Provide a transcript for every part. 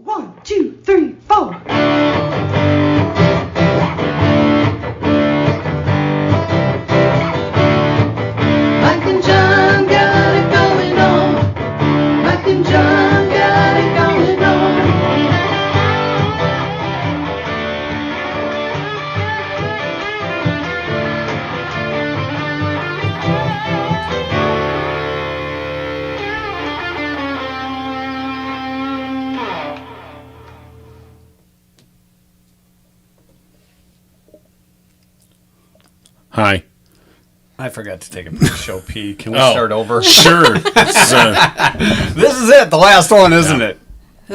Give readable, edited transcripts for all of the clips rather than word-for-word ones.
1, 2, 3, 4. Mike and John got it going on. Mike and John got it going on. Hi. I forgot to take a pre-show pee. Can we start over? Sure. This is it, the last one, isn't it?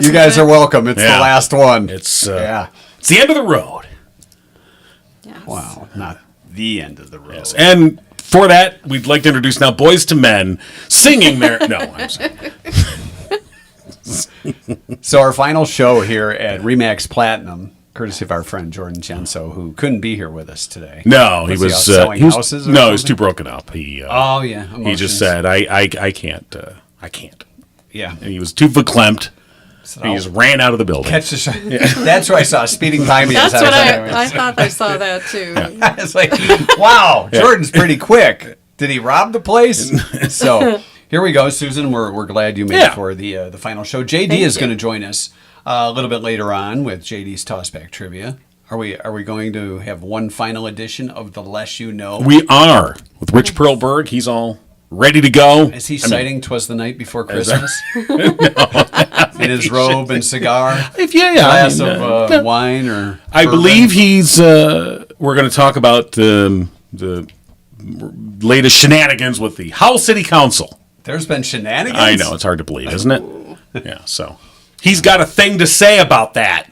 You guys are welcome. It's the last one. It's the end of the road. Yes. Wow, not the end of the road. Yes. And for that, we'd like to introduce now Boys to Men singing their... No, I'm sorry. So our final show here at Remax Platinum, courtesy of our friend Jordan Genso, who couldn't be here with us today. No, he was... selling houses or no, he was something? too broken up. He Emotions. just said, I can't. I can't. Yeah. And he was too verklempt. So He just ran out of the building. catch the show. That's where I saw speeding by me. That's as what was I thought I saw that too. It's like, wow, Jordan's pretty quick. Did he rob the place? So here we go, Susan. We're glad you made it for the final show. JD is going to join us a little bit later on with JD's Tossback Trivia. Are we going to have one final edition of The Less You Know? We are. With Rich Perlberg, he's all ready to go. Is he citing 'Twas the Night Before Christmas? In his robe and cigar? Glass of wine? Or I bourbon? believe he's. We're going to talk about the latest shenanigans with the Howell City Council. There's been shenanigans? I know, it's hard to believe, isn't it? Yeah, so he's got a thing to say about that.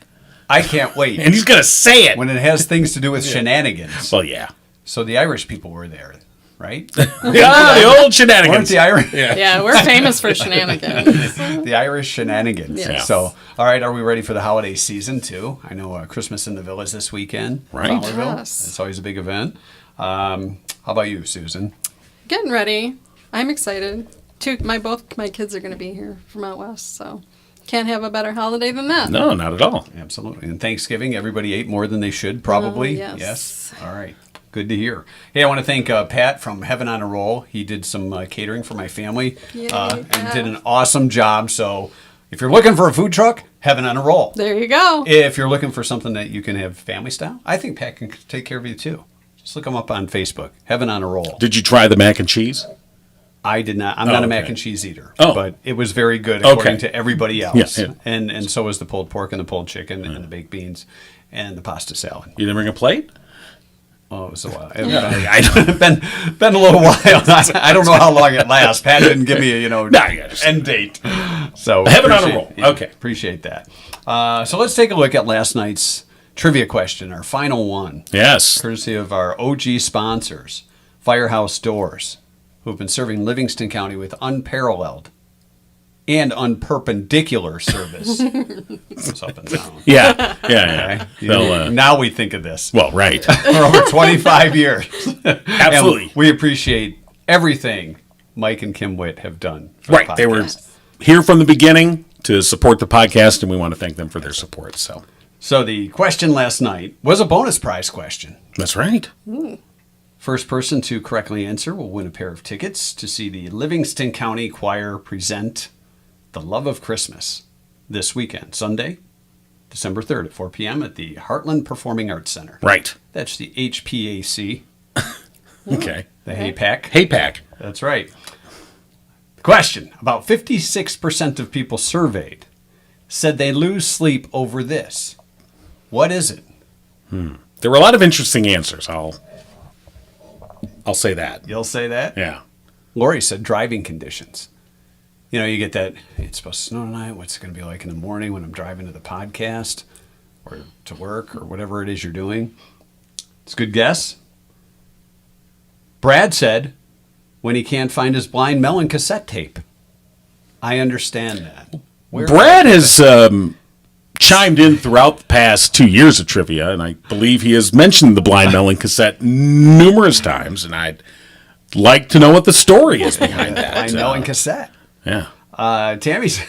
I can't wait. And he's going to say it. When it has things to do with shenanigans. Well, yeah. So the Irish people were there, right? Yeah, the old Weren't shenanigans. the Irish? Yeah, we're famous for shenanigans. The Irish shenanigans. Yeah. So, all right, are we ready for the holiday season too? I know Christmas in the Village this weekend. Right. Fowlerville. Yes. It's always a big event. How about you, Susan? Getting ready. I'm excited. Both my kids are going to be here from out west, so can't have a better holiday than that. No, not at all. Absolutely. And Thanksgiving, everybody ate more than they should, probably. Yes. All right. Good to hear. Hey, I want to thank Pat from Heaven on a Roll. He did some catering for my family and did an awesome job. So if you're looking for a food truck, Heaven on a Roll. There you go. If you're looking for something that you can have family style, I think Pat can take care of you too. Just look him up on Facebook. Heaven on a Roll. Did you try the mac and cheese? I did not. I'm not a mac okay. and cheese eater, Oh. but it was very good according Okay. to everybody else. Yeah. And so was the pulled pork and the pulled chicken and the baked beans and the pasta salad. You didn't bring a plate? Oh, it was a while. It's been a little while. I don't know how long it lasts. Pat didn't give me a end date. So Heaven on a Roll. Okay. appreciate that. So let's take a look at last night's trivia question, our final one, Yes. courtesy of our OG sponsors, Firehouse Doors, who have been serving Livingston County with unparalleled and unperpendicular service. It's up and down. Yeah. Okay? They'll, Now we think of this. well, right. For over 25 years. Absolutely. And we appreciate everything Mike and Kim Witt have done. For Right. the They were podcast. here from the beginning to support the podcast, and we want to thank them for their support. So the question last night was a bonus prize question. That's right. First person to correctly answer will win a pair of tickets to see the Livingston County Choir present The Love of Christmas this weekend, Sunday, December 3rd at 4 p.m. at the Heartland Performing Arts Center. Right. That's the HPAC, Okay. the HAPAC. Hey, Pack. That's right. Question. About 56% of people surveyed said they lose sleep over this. What is it? There were a lot of interesting answers. I'll say that. You'll say that? Yeah. Lori said driving conditions. You know, you get that, it's supposed to snow tonight. What's it going to be like in the morning when I'm driving to the podcast or to work or whatever it is you're doing? It's a good guess. Brad said when he can't find his Blind Melon cassette tape. I understand that. Brad has chimed in throughout the past 2 years of trivia, and I believe he has mentioned the Blind Melon cassette numerous times, and I'd like to know what the story is behind that. Blind Melon cassette. Yeah. Tammy said,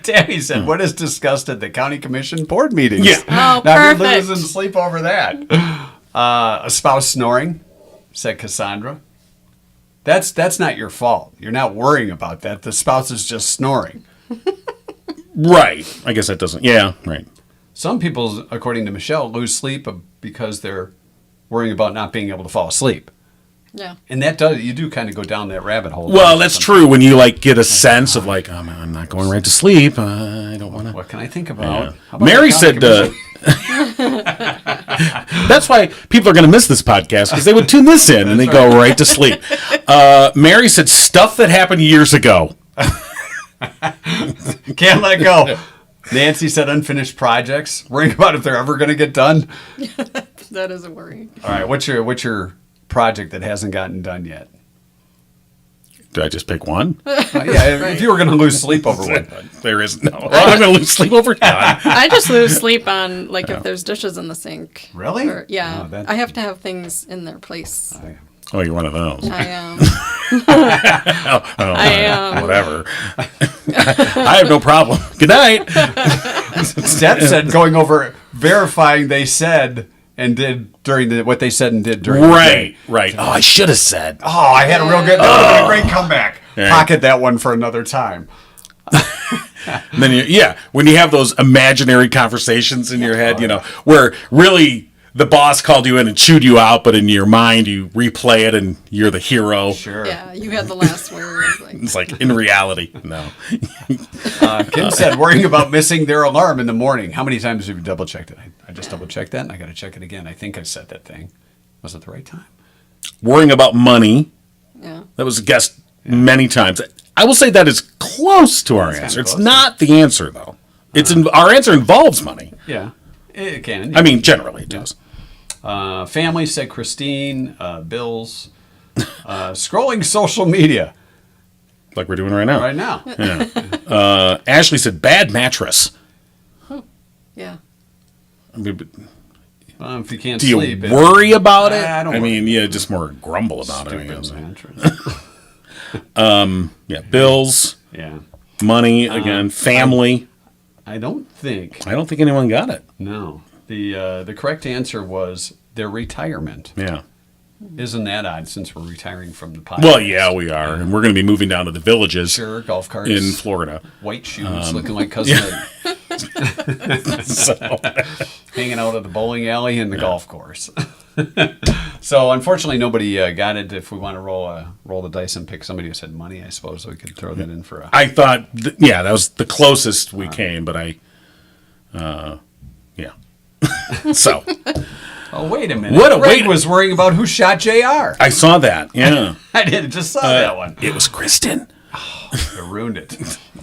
Tammy said, "What is discussed at the county commission board meetings?" Yeah. Oh, Not gonna perfect. lose and sleep over that. A spouse snoring, said Cassandra. That's not your fault. You're not worrying about that. The spouse is just snoring. Right. I guess that doesn't. Yeah. Right. Some people, according to Michelle, lose sleep because they're worrying about not being able to fall asleep. Yeah. And you do kind of go down that rabbit hole. Well, that's true. When you like get a sense of like, oh, man, I'm not going right to sleep. I don't want to. What can I think about? Yeah. How about Mary the said, county that's why people are going to miss this podcast because they would tune this in and they go right to sleep. Mary said stuff that happened years ago. commission? Can't let go. Nancy said unfinished projects. Worrying about if they're ever going to get done. That is a worry. All right, what's your project that hasn't gotten done yet? Did I just pick one? Yeah, if you were going to lose sleep over one. There is no. I'm going to lose sleep over time. I just lose sleep on like if there's dishes in the sink. Really? Yeah. Oh, that- I have to have things in their place. Oh, you're one of those. I am. Oh, I am. whatever. I have no problem. Good night. Steph said going over verifying they said and did during what they said and did during the day. Right. Oh, I should have said. Oh, I had a real good. That would have been a great comeback. Yeah. Pocket that one for another time. And then when you have those imaginary conversations in your head, where really the boss called you in and chewed you out, but in your mind you replay it and you're the hero. Sure. Yeah, you had the last word. Like, It's like in reality, no. Kim said worrying about missing their alarm in the morning. How many times have you double checked it? I just double checked that and I got to check it again. I think I said that thing. Was it the right time? Worrying about money. yeah. That was guessed many times. I will say that is close to our It's answer. kinda It's close. not the answer though. Our answer involves money. Yeah. It can. I mean, generally it does. Family said Christine. Bills. Scrolling social media Like we're doing right now. right now. Ashley said bad mattress. Yeah. I mean, If you can't do you sleep. worry about it? I don't worry. mean, just more grumble about it. I Stupid guess. mattress. Yeah, bills, Yeah. money again, family. I don't think. I don't think anyone got it. No. The correct answer was their retirement. Yeah. Isn't that odd since we're retiring from the podcast? Well, yeah, we are, and we're going to be moving down to the villages Sure, golf carts. in Florida. White shoes looking like Cousin Ed, So, hanging out at the bowling alley and the golf course. So unfortunately nobody got it. If we want to roll the dice and pick somebody who said money, I suppose we could throw that in for a... I thought, that was the closest we came, but yeah. So, Oh, wait a minute. What a Greg wait- was worrying about who shot JR. I saw that. Yeah. I just saw that one. It was Kristen. I ruined it.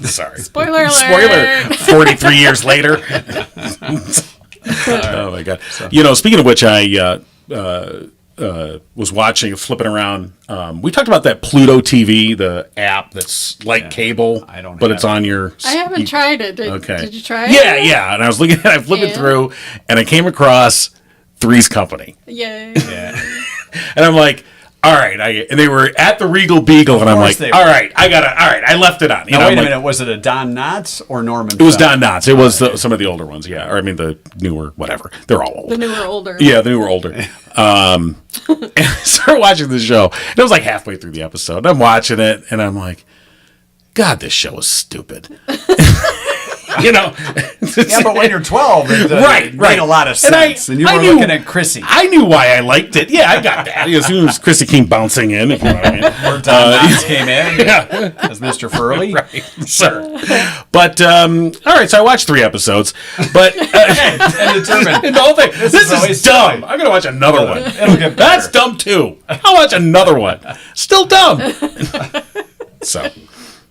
Sorry. Spoiler alert. Spoiler. 43 years later. Oh my god! Speaking of which, I was flipping around. We talked about that Pluto TV, the app that's like cable, I don't but have it's on your. I haven't tried it. Okay. Did you try it? Yeah. And I was looking, I flipped it Yeah. through, and I came across Three's Company, Yay. and I'm like, all right. And they were at the Regal Beagle, and I'm course like, they all were. right, I left it on. Now, I'm wait a like, minute. Was it a Don Knotts or Norman? It was Fell? Don Knotts. It was some of the older ones, yeah. Or I mean, the newer, whatever. They're all old. The newer, older. Yeah, the newer, older. And I started watching the show. And it was like halfway through the episode. And I'm watching it, and I'm like, God, this show is stupid. Yeah, but when you're 12, it made a lot of sense. And, you were looking at Chrissy. I knew why I liked it. Yeah, I got that. As soon as Chrissy came bouncing in, if you know what I mean. Or Don Knotts came in as Mr. Furley. Right, sir. But, all right, so I watched 3 episodes. But, And determined. and the whole thing, this is is always dumb. fine. I'm going to watch another one. It'll get better. That's dumb too. I'll watch another one. Still dumb. So,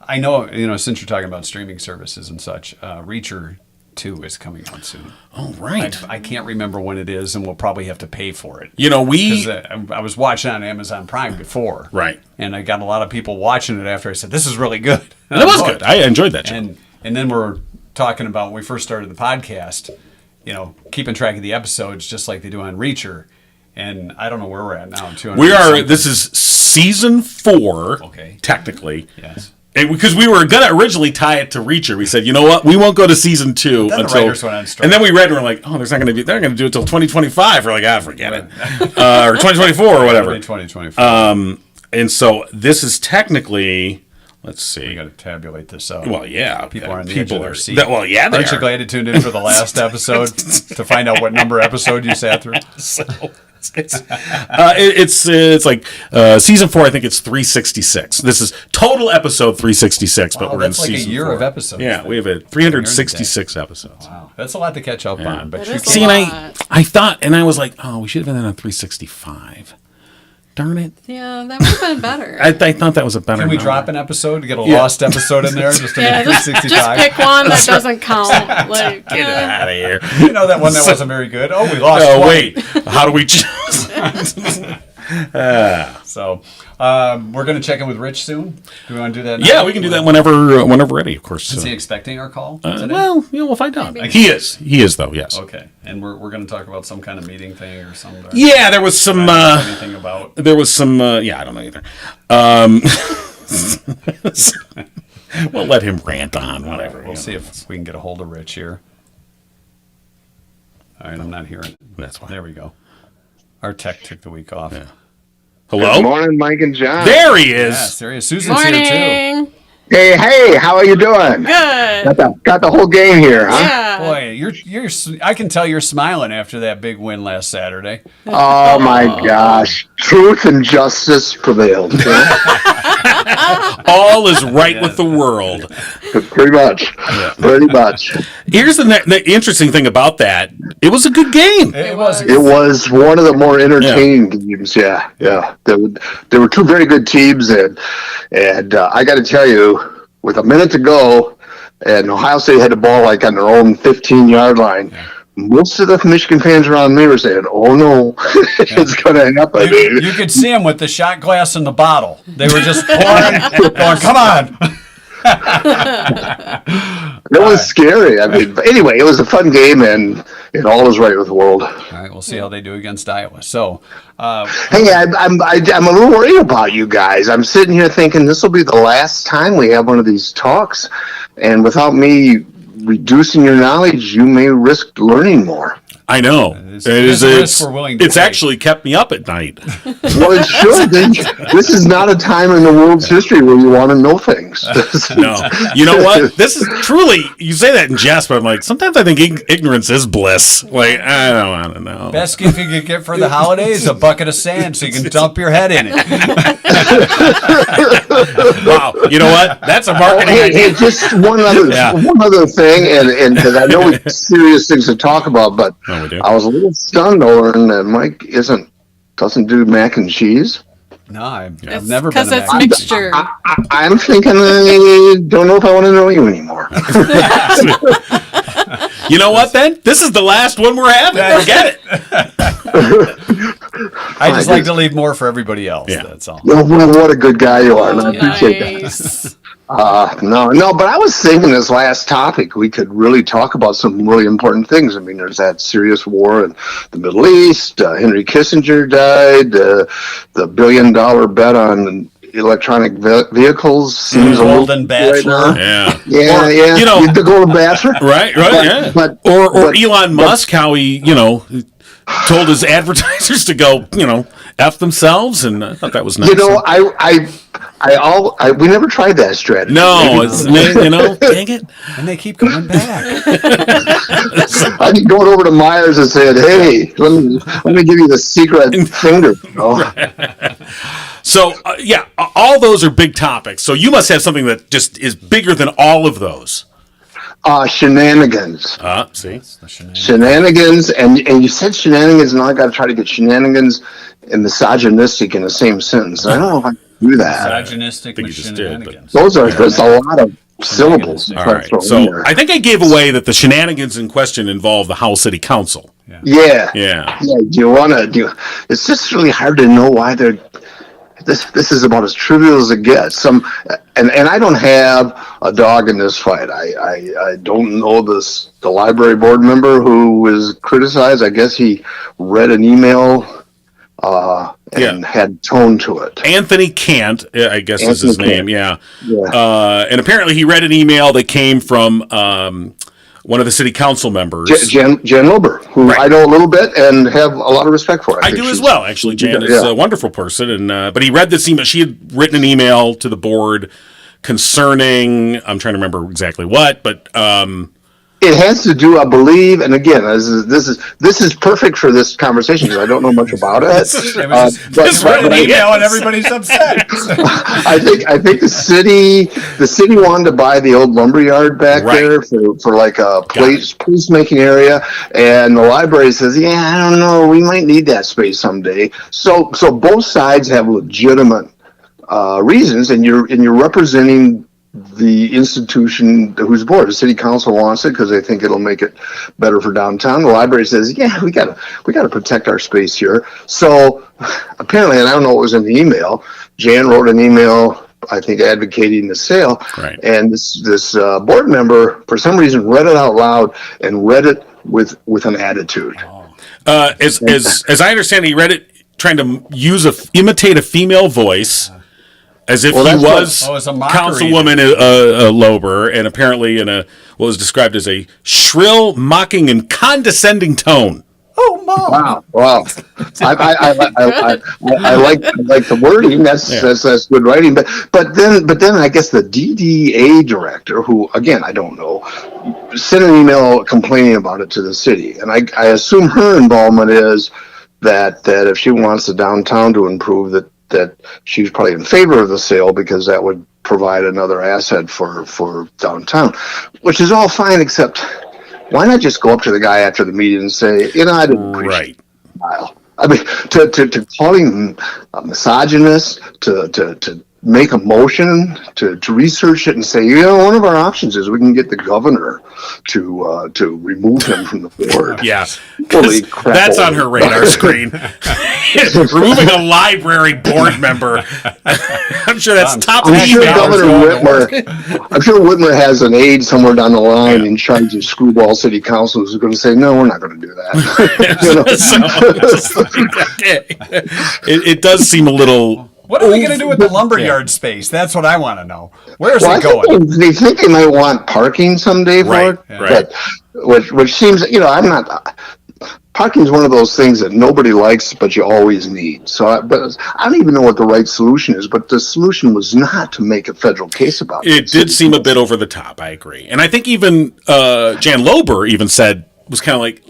I know, since you're talking about streaming services and such, Reacher 2 is coming out soon. oh, right. I can't remember when it is, and we'll probably have to pay for it. We. 'Cause, I was watching on Amazon Prime before. Right. And I got a lot of people watching it after I said, this is really good. And it was good. I enjoyed that show. And then we're talking about, when we first started the podcast, keeping track of the episodes just like they do on Reacher. And I don't know where we're at now. 200 We are, something. this is season 4, Okay. technically. Yes. because we were gonna originally tie it to Reacher. We said, you know what, we won't go to season 2 Then the until. writers went on strike. And then we read and we're like, oh, they're gonna do it till 2025. We're like, forget it, or 2024 or whatever. 2024. And so this is technically. Let's see. We got to tabulate this out. Well, yeah. People are on the edge of their seat. Well, yeah, they Aren't you are. glad you tuned in for the last episode to find out what number episode you sat through? So it's like season 4. I think it's 366. This is total episode 366, but we're in That's like a season year 4. of episodes. Yeah, we have 366 episodes. Wow, that's a lot to catch up on. But That you is a can't- See, and lot. I thought, and I was like, oh, we should have been on 365. Darn it! Yeah, that would have been better. I thought that was a better. Can we number. drop an episode to get a lost episode in there just to Yeah, make just 365? pick one that doesn't count. Like, Get out of here! You know that one that wasn't very good? Oh, we lost Oh 20. wait, how do we choose? So we're going to check in with Rich soon. Do we want to do that now? Yeah, we can do that whenever ready, of course. Is he expecting our call Uh, today? well, we'll find out. Maybe. He is though. Yes. Okay. And we're going to talk about some kind of meeting thing or something. Yeah, there was some. Anything about... There was some. Yeah, I don't know either. We'll let him rant on whatever. We'll see if we can get a hold of Rich here. All right, I'm not hearing it. That's why. There we go. Our tech took the week off. Good Hello. morning, Mike and John. There he is. Yes, there he is. Susan's here too. morning. Hey, how are you doing? Good. Got the whole game here, huh? Yeah. Boy, you're. I can tell you're smiling after that big win last Saturday. Oh my gosh, truth and justice prevailed. All is right with the world. Pretty much. Here's the interesting thing about that. It was a good game. It was. It was one of the more entertaining games. Yeah. There were two very good teams, and I got to tell you, with a minute to go, and Ohio State had the ball like on their own 15-yard line. Most of the Michigan fans around me were saying, "Oh no, it's going to happen." You could see them with the shot glass in the bottle. They were just pouring, going, "Come on!" It was scary. I mean, but anyway, it was a fun game, and all is right with the world. All right, we'll see how they do against Iowa. So, Hey, I'm a little worried about you guys. I'm sitting here thinking this will be the last time we have one of these talks, and without me reducing your knowledge, you may risk learning more. I know. It's a risk we're willing to It's take. actually kept me up at night. Well, it should. This is not a time in the world's history where you want to know things. No. You know what? This is truly, you say that in jest, but I'm like, sometimes I think ignorance is bliss. Like, I don't want to know. best gift you could get for the holidays is a bucket of sand so you can dump your head in it. Wow. You know what? That's a marketing Hey, idea. just one other thing, and because I know we have serious things to talk about, but Oh, we do? I was a little stunned to learn that Mike doesn't do mac and cheese. No, I've It's never been. because a it's Mac- mixture. I'm thinking I don't know if I want to know you anymore. You know what, then? This is the last one we're having. Forget it. I just like to leave more for everybody else. Yeah. That's all. Well, what a good guy you are, and I Oh, appreciate that. nice. No, but I was thinking this last topic, we could really talk about some really important things. I mean, there's that serious war in the Middle East. Henry Kissinger died. The $1 billion bet on electronic vehicles seems a little Golden right now. Bachelor. Yeah. Yeah. you know- the Golden Bachelor. Right, yeah. But Or Elon Musk, how he, told his advertisers to go, F themselves, and I thought that was nice. we never tried that strategy. No, it's, dang it. And they keep coming back. I keep going over to Myers and saying, "Hey, let me give you the secret finger." So, all those are big topics. So you must have something that just is bigger than all of those. Shenanigans. See? Shenanigans, and you said shenanigans, and now I got to try to get shenanigans and misogynistic in the same sentence. I don't know if I can do that. Misogynistic think you just did, but- shenanigans. There's a lot of syllables. All right. So I think I gave away that the shenanigans in question involve the Howell City Council. Yeah. Yeah. It's just really hard to know why they're. This is about as trivial as it gets. And I don't have a dog in this fight. I don't know the library board member who was criticized. I guess he read an email and had tone to it. Anthony Kant, I guess is his name. Yeah. Yeah. And apparently he read an email that came from one of the city council members. Jan Lober, who I know a little bit and have a lot of respect for. I do as well, actually. Jan is a wonderful person, and but he read this email. She had written an email to the board concerning, I'm trying to remember exactly what, but it has to do, I believe, and again, this is perfect for this conversation because I don't know much about it. Just read an email and everybody's upset. I think the city wanted to buy the old lumberyard back there for like a place-making area, and the library says, yeah, I don't know, we might need that space someday. So both sides have legitimate reasons, and you're representing the institution whose board. The city council wants it because they think it'll make it better for downtown. The library says, yeah, we gotta protect our space here. So apparently, and I don't know what was in the email, Jan wrote an email, I think, advocating the sale. Right. And this board member, for some reason, read it out loud and read it with an attitude. As I understand it, he read it trying to imitate a female voice. As if he was Councilwoman Lober, and apparently in what was described as a shrill, mocking, and condescending tone. Oh, Mom! Wow! I like the wording. That's good writing. But then I guess the DDA director, who again I don't know, sent an email complaining about it to the city, and I assume her involvement is that if she wants the downtown to improve, that she's probably in favor of the sale because that would provide another asset for downtown, which is all fine, except why not just go up to the guy after the meeting and say, I didn't appreciate the style. I mean, to call him a misogynist, to make a motion, to research it and say, one of our options is we can get the governor to remove him from the board. Yeah, holy crap, that's on her radar screen. Removing a library board member. I'm sure that's top of the email. I'm sure Whitmer has an aide somewhere down the line in charge of screwball city council who's going to say, no, we're not going to do that. It does seem a little... What are we going to do with the lumberyard space? That's what I want to know. Where's it going? They think they might want parking someday for it, right. But which seems, I'm not. Parking is one of those things that nobody likes, but you always need. So, but I don't even know what the right solution is. But the solution was not to make a federal case about it. It did seem a bit over the top. I agree, and I think even Jan Lober even was kind of like.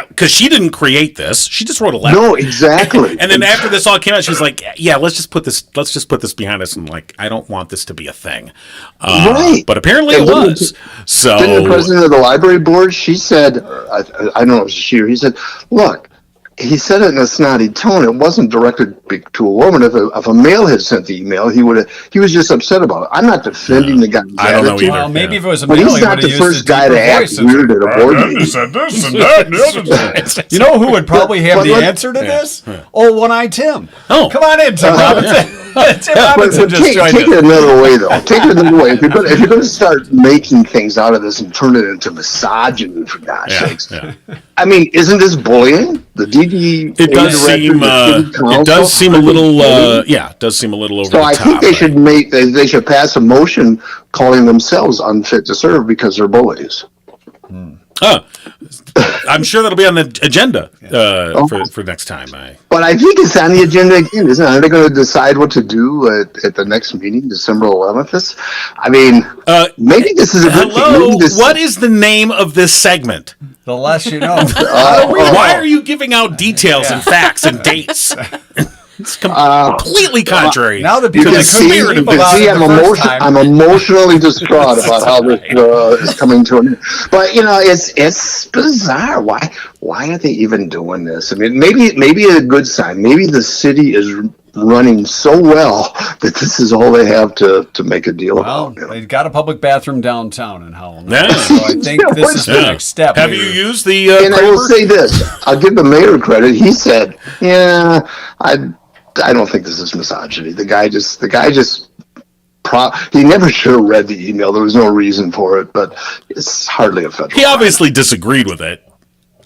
Because she didn't create this, she just wrote a letter. No, exactly. And then after this all came out, she's like, "Yeah, let's just put this behind us." And like, I don't want this to be a thing. Right. But apparently it was. So then the president of the library board, she said, I don't know if it was she or he said, "Look." He said it in a snotty tone. It wasn't directed to a woman. If a male had sent the email, he was just upset about it. I'm not defending the guy's I don't know either. Well, maybe if it was a but male, he's not the first guy to act weird at a board meeting. Said this and that and the other thing. You know who would probably have the answer to this? Oh, One-Eye Tim. Oh, come on in, Tim Robinson. Tim Robinson just joined us. Take it another way, though. Take it another way. If you're going to start making things out of this and turn it into misogyny, for God's sakes. Yeah. I mean, isn't this bullying? The DD. It does seem. It does seem a little. It does seem a little over the top. So I think they should pass a motion calling themselves unfit to serve because they're bullies. I'm sure that'll be on the agenda for next time. But I think it's on the agenda again, isn't it? Are they going to decide what to do at the next meeting, December 11th? I mean, maybe this is a good thing. What is the name of this segment? The less you know. Why are you giving out details and facts and dates? It's completely contrary. Now that people I'm emotionally distraught about how this is coming to an end. But it's bizarre. Why are they even doing this? I mean, maybe a good sign. Maybe the city is running so well that this is all they have to make a deal about. They've got a public bathroom downtown in Howell. Yeah. So I think this is the next step. Have you used the? And I will say this: I'll give the mayor credit. He said, "Yeah, I don't think this is misogyny." The guy just he never should have read the email. There was no reason for it, but it's hardly a federal. He obviously disagreed with it.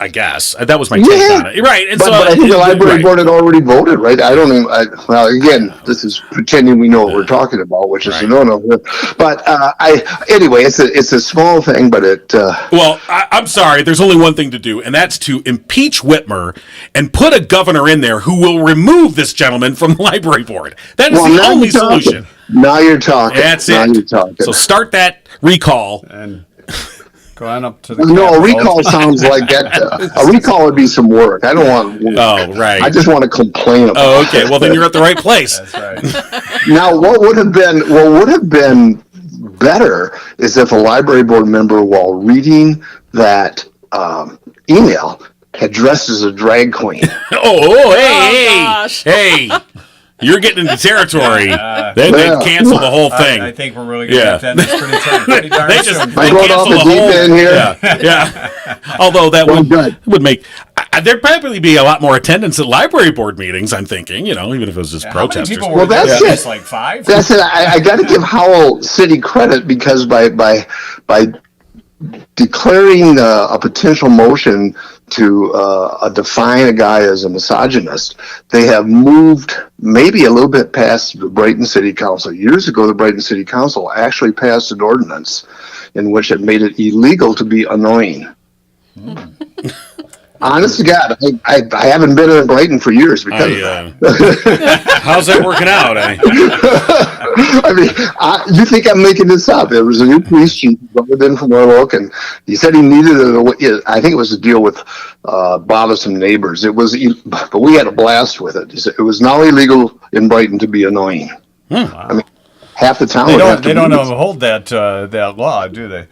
I guess that was my take on it. Right, and But I think the library right. board had already voted, right? I don't even. Well, again, this is pretending we know what we're talking about, which is a no-no. But anyway, it's a small thing, but it. Well, I'm sorry. There's only one thing to do, and that's to impeach Whitmer and put a governor in there who will remove this gentleman from the library board. That is the now only you're talking. solution. Now you're talking. That's now it. You're talking. So start that recall. And go on up to the No, a Capitol. recall sounds like that. A recall would be some work. I don't want. Oh, right. I just want to complain about. Oh, okay. Well, then you're at the right place. That's right. it. Now, what would have been better is if a library board member, while reading that email, had dressed as a drag queen. gosh. Hey. You're getting into territory. Then Yeah. they cancel the whole thing. I think we're really going to Yeah. have to end this pretty darn They just soon. they I'm going cancel off the the deep whole. end here. Yeah. Although that Well, good. would make there'd probably be a lot more attendance at library board meetings. I'm thinking, even if it was just How many protesters. people were Well, there? that's Just it. like 5? That's it. I got to give Howell City credit because by declaring a potential motion to define a guy as a misogynist, they have moved maybe a little bit past the Brighton City Council. Years ago, the Brighton City Council actually passed an ordinance in which it made it illegal to be annoying. Honest to God, I haven't been in Brighton for years because of that. How's that working out? I mean, you think I'm making this up? There was a new police chief brought in from Norwalk, and he said he needed I think it was to deal with bothersome neighbors. But we had a blast with it. It was now illegal in Brighton to be annoying. I mean, half the town. They would have don't. to They don't be- uphold that law, do they?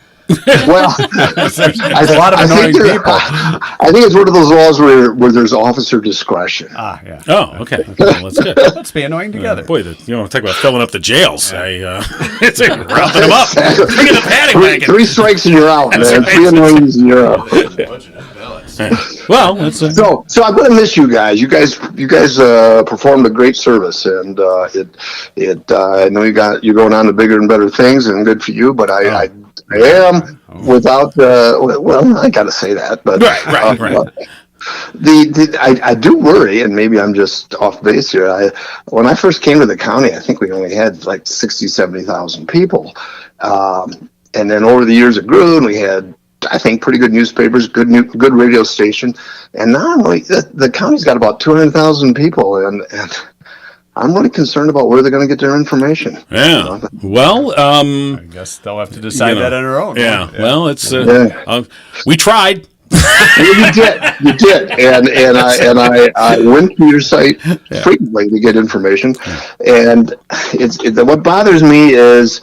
Well, There's a lot of annoying think people. I think it's one of those laws where there's officer discretion. Yeah. Oh, okay. Well, that's good. Let's be annoying together. Boy, talk about filling up the jails. It's like rounding them up. Bring in the paddy wagon. Three strikes and you're out, That's man. right. 3 annoyances and you're out. Well, that's So I'm going to miss you guys. You guys performed a great service, and I know you're going on to bigger and better things, and good for you. But I am without. Well, I got to say that, but right. I do worry, and maybe I'm just off base here. When I first came to the county, I think we only had like 60, 70,000 people, and then over the years it grew, and we had, I think, pretty good newspapers, good radio station, and now the county's got about 200,000 people, and I'm really concerned about where they're going to get their information. Yeah. Well, I guess they'll have to decide that on their own. Yeah. Well, it's Yeah. we tried. Well, you did, and I went to your site frequently to get information, and what bothers me is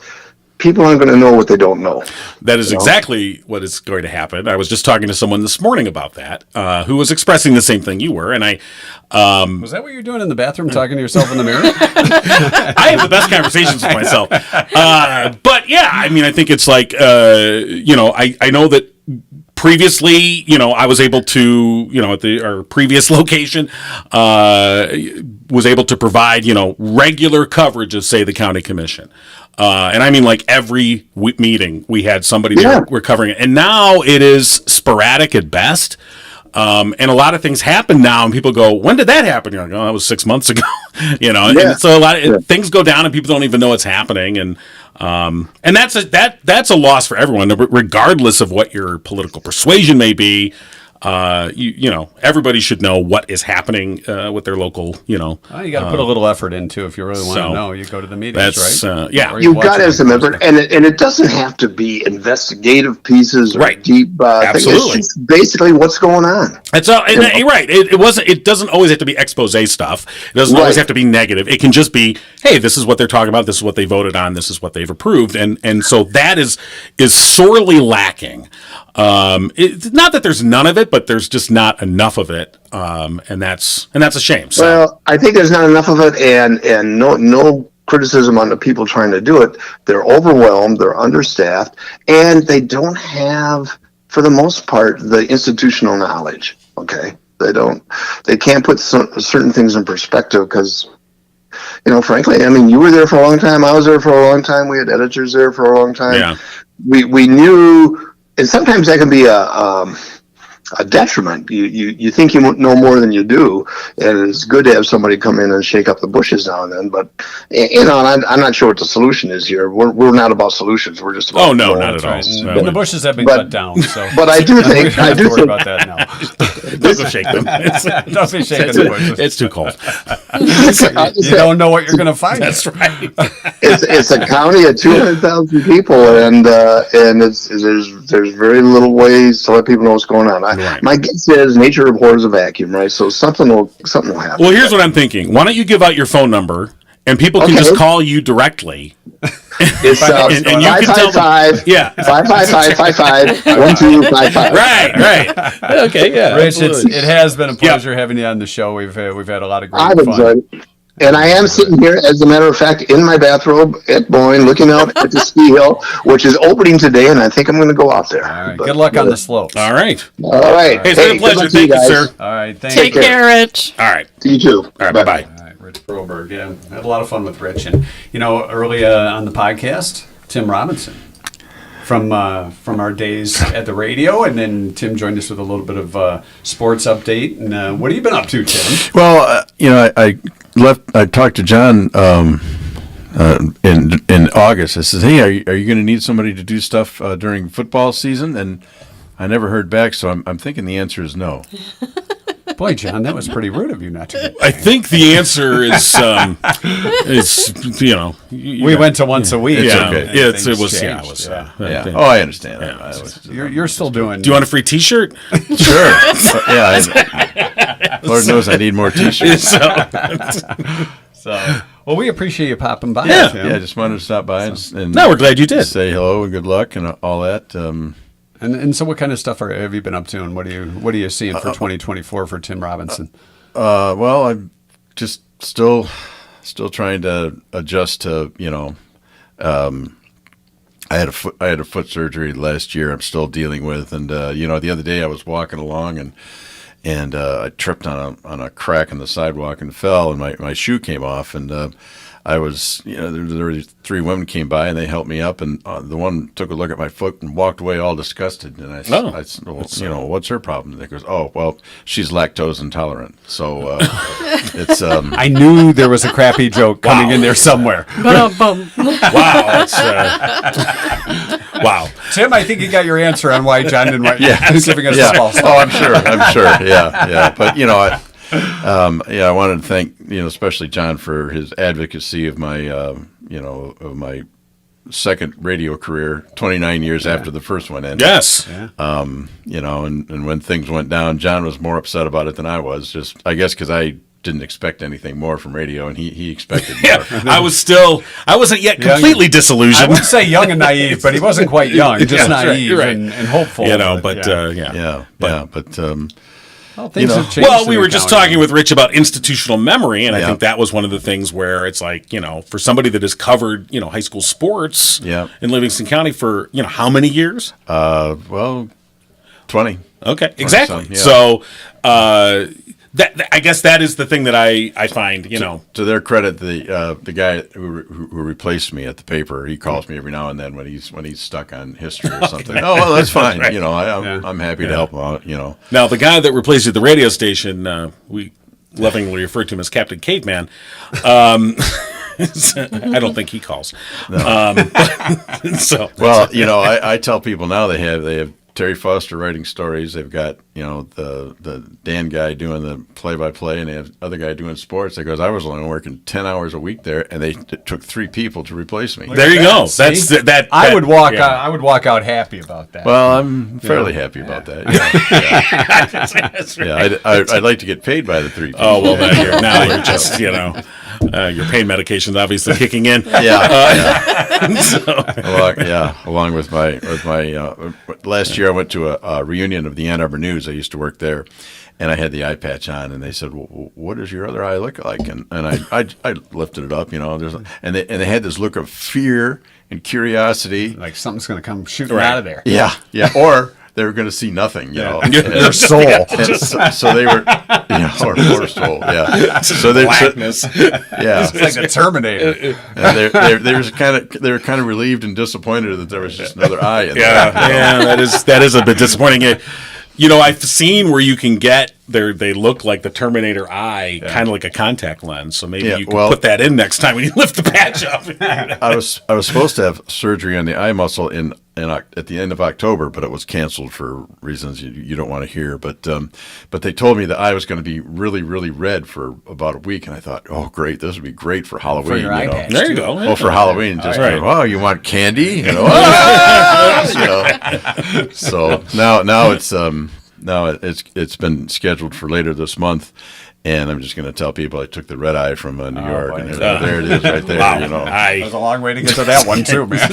people aren't going to know what they don't know. That is exactly what is going to happen. I was just talking to someone this morning about that, who was expressing the same thing you were, and I. Was that what you're doing in the bathroom, talking to yourself in the mirror? I have the best conversations with myself. But yeah, I mean, I think it's like, I know that previously, I was able to, at our previous location, was able to provide, regular coverage of, say, the county commission. And I mean, like every meeting, we had somebody there, we're covering it. And now it is sporadic at best. And a lot of things happen now, and people go, "When did that happen?" You're like, "Oh, that was 6 months ago." And so a lot of things go down, and people don't even know it's happening, and that's a loss for everyone, regardless of what your political persuasion may be. Everybody should know what is happening with their local. Well, you got to put a little effort into if you really want to know. You go to the meetings, that's, right? yeah. You've got to have some effort, and it doesn't have to be investigative pieces or deep things. Absolutely. It's just basically what's going on. That's all, right. It doesn't always have to be expose stuff. It doesn't always have to be negative. It can just be, hey, this is what they're talking about. This is what they voted on. This is what they've approved, and so that is sorely lacking. It's not that there's none of it, but there's just not enough of it, and that's a shame. So. Well, I think there's not enough of it, and no criticism on the people trying to do it. They're overwhelmed, they're understaffed, and they don't have, for the most part, the institutional knowledge. Okay, they can't put certain things in perspective because, frankly, I mean, you were there for a long time, I was there for a long time, we had editors there for a long time. Yeah. We knew, and sometimes that can be a detriment. You think you know more than you do, and it's good to have somebody come in and shake up the bushes now and then. But and I'm not sure what the solution is here. We're not about solutions. We're just about Oh no, not at all. No, And the bushes have been But- cut down, so. But I do think we don't I have to do worry think about that now. don't go shake them. It's, Don't be shaking the bushes. it's too cold. You don't know what you're going to find. That's right. it's a county of 200,000 people, and there's very little ways to let people know what's going on. Right. My guess is nature abhors a vacuum, right? So something will happen. Well, here's what I'm thinking. Why don't you give out your phone number and people can Okay. just call you directly? It's and you can tell them. 555 Yeah. 555 Right. Okay. Yeah. Rich, absolutely. it has been a pleasure having you on the show. We've had a lot of great I've fun. enjoyed it. And I am sitting here, as a matter of fact, in my bathrobe at Boyne, looking out at the ski hill, which is opening today, and I think I'm going to go out there. All right. Good luck on the slopes. All right. All right. Hey, it's been a good pleasure. luck to Thank you, guys. sir. All right. Thank Take you. care, Rich. All right. You too. All right. Bye-bye. All right, Rich Broberg. Yeah, I had a lot of fun with Rich. And, early on the podcast, Tim Robinson from our days at the radio. And then Tim joined us with a little bit of sports update. And what have you been up to, Tim? Well, I talked to John in August. I said, "Hey, are you going to need somebody to do stuff during football season?" And I never heard back, so I'm thinking the answer is no. Boy, John, that was pretty rude of you not to get I think the answer is We went to once a week. It's yeah, okay. yeah, it Things was changed. yeah, it was. Yeah. Yeah. Oh, I understand. Yeah. I was, You're still doing. Do you want a free T-shirt? sure. Lord knows I need more T-shirts. So, well, we appreciate you popping by. Yeah. Tim. Yeah, just wanted to stop by and No, we're glad you did. say hello and good luck and all that. And so, what kind of stuff have you been up to, and what are you seeing for 2024 for Tim Robinson? Well, I'm just still trying to adjust to I had a foot surgery last year. I'm still dealing with, and the other day I was walking along and I tripped on a crack in the sidewalk and fell, and my shoe came off, and I was, there were 3 women came by and they helped me up, and the one took a look at my foot and walked away all disgusted. And I said, well, what's her problem? And they goes, oh, well, she's lactose intolerant. So it's I knew there was a crappy joke coming in there somewhere. Ba-dum-bum. Wow. It's, wow. Tim, I think you got your answer on why John didn't write. Yeah. giving us yeah. the false. Oh, I'm sure. Yeah. But I wanted to thank especially John for his advocacy of my of my second radio career, 29 years after the first one ended. Yes. And when things went down, John was more upset about it than I was. Just I guess because I didn't expect anything more from radio, and he expected more. Yeah. I wasn't yet completely I disillusioned. would say young and naive, but he wasn't quite young, just Yeah, that's right, naive you're right. and hopeful. Well, Things have changed. Well, we in were the just county. talking with Rich about institutional memory, and I Yeah. think that was one of the things where it's like, for somebody that has covered, high school sports Yeah. in Livingston County for, how many years? 20. Okay, exactly. yeah. So, that I guess that is the thing that I find, To their credit, the guy who replaced me at the paper, he calls me every now and then when he's stuck on history or something. Oh, well, that's fine. Right. I'm happy to help him out. Now, the guy that replaced you at the radio station, we lovingly refer to him as Captain Caveman. I don't think he calls. So, Well, I tell people now they have Terry Foster writing stories. They've got the Dan guy doing the play-by-play, and they have other guy doing sports. They goes, I was only working 10 hours a week there, and it took 3 people to replace me. there you go. See? That's that. I would walk yeah. out. I would walk out happy about that. Well, I'm fairly happy about that. Yeah, I'd like to get paid by the 3 people. Oh, well, now you're just, your pain medication's obviously kicking in. Along with my last year I went to a reunion of the Ann Arbor News. I used to work there, and I had the eye patch on, and they said, well, what does your other eye look like? And I lifted it up, and they had this look of fear and curiosity. like something's going to come shooting out of there. Yeah, or they were going to see nothing, Their soul. And so they were, or poor soul, yeah. So they, Blackness. yeah. It's like the Terminator. And they were kind of relieved and disappointed that there was just another eye in there. Yeah, that is a bit disappointing. You know, I've seen where you can get they look like the Terminator eye, kind of like a contact lens. So maybe Yeah, you can well- put that in next time when you lift the patch up. I was supposed to have surgery on the eye muscle at the end of October, but it was canceled for reasons you don't want to hear. But they told me the eye was going to be really, really red for about a week, and I thought, oh, great, this would be great for Halloween. For your eye patch. There you too. go. Well, for Halloween, just Right. oh, you want candy? You know, ah! You know. So now it's been scheduled for later this month, and I'm just going to tell people I took the red eye from New York, boy. and there it is, right there. Wow. You know. That was a long way to get to that one too, man.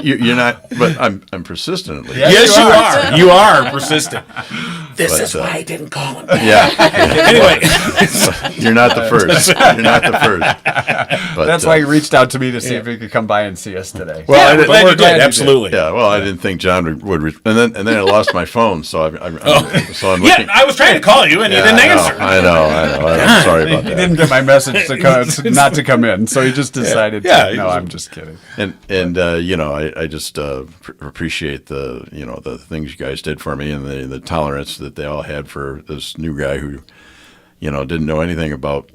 You're not, but I'm persistent at least. Yes, you are. You are persistent. This But, is why I didn't call him. Yeah. Anyway, You're not the first. You're not the first. But, That's why you reached out to me to see if you could come by and see us today. Well, I I'm did- glad we're you glad did. you Absolutely. Yeah, well, I didn't think John would and then I lost my phone, so I'm looking. Yeah, I was trying to call you and you didn't answer. I know. I'm sorry about He that. didn't get my message to come, not to come in, so he just decided. Yeah, to, no, he- I'm just kidding. And you know, I just appreciate the things you guys did for me and the tolerance that they all had for this new guy who, didn't know anything about,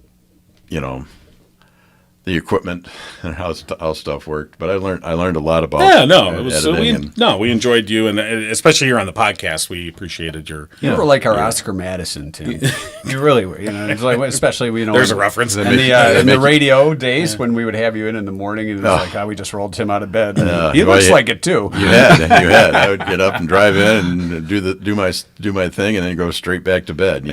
the equipment and how stuff worked. But I learned a lot about Yeah, no, it was editing we enjoyed you, and especially here on the podcast, we appreciated your. You were like our Oscar Madison, Tim. You really were. It's like, especially There's a reference. In the radio days when we would have you in the morning, and it's like, we just rolled Tim out of bed. He well, looks yeah. like it too. You had. I would get up and drive in and do my thing, and then go straight back to bed.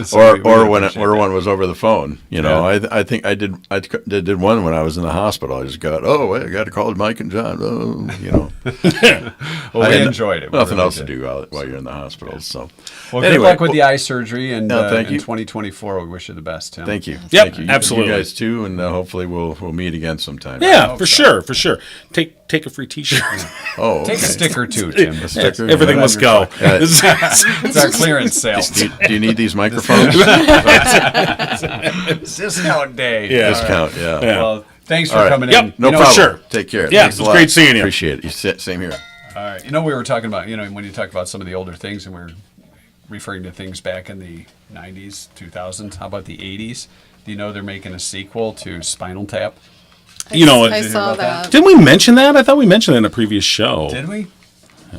So we or when appreciate one was over the phone. I think I did one when I was in the hospital. I just got I got to call Mike and John. Well, I we had enjoyed it. We Nothing really else did. to do while you're in the hospital. So Well, good luck with the eye surgery, and thank in you. 2024, we wish you the best, Tim. Thank you. Yep, Thank you. absolutely. You guys too, and hopefully we'll meet again sometime. Yeah, for sure. Take a free T-shirt. Oh, Take a sticker too, Tim. A sticker. Everything Yeah. must go. It's our clearance sale. Do you need these microphones? Discount day. Yeah. Discount. Yeah. Well, thanks for All right. coming Yep. in. No You know, problem. sure. Take care. Yeah, Thanks a it's lot. great seeing you. Appreciate it. Same here. All right. We were talking about, when you talk about some of the older things, and we were referring to things back in the 90s, 2000s. How about the 80s? Do you know they're making a sequel to Spinal Tap? I saw that. Didn't we mention that? I thought we mentioned it in a previous show. Did we?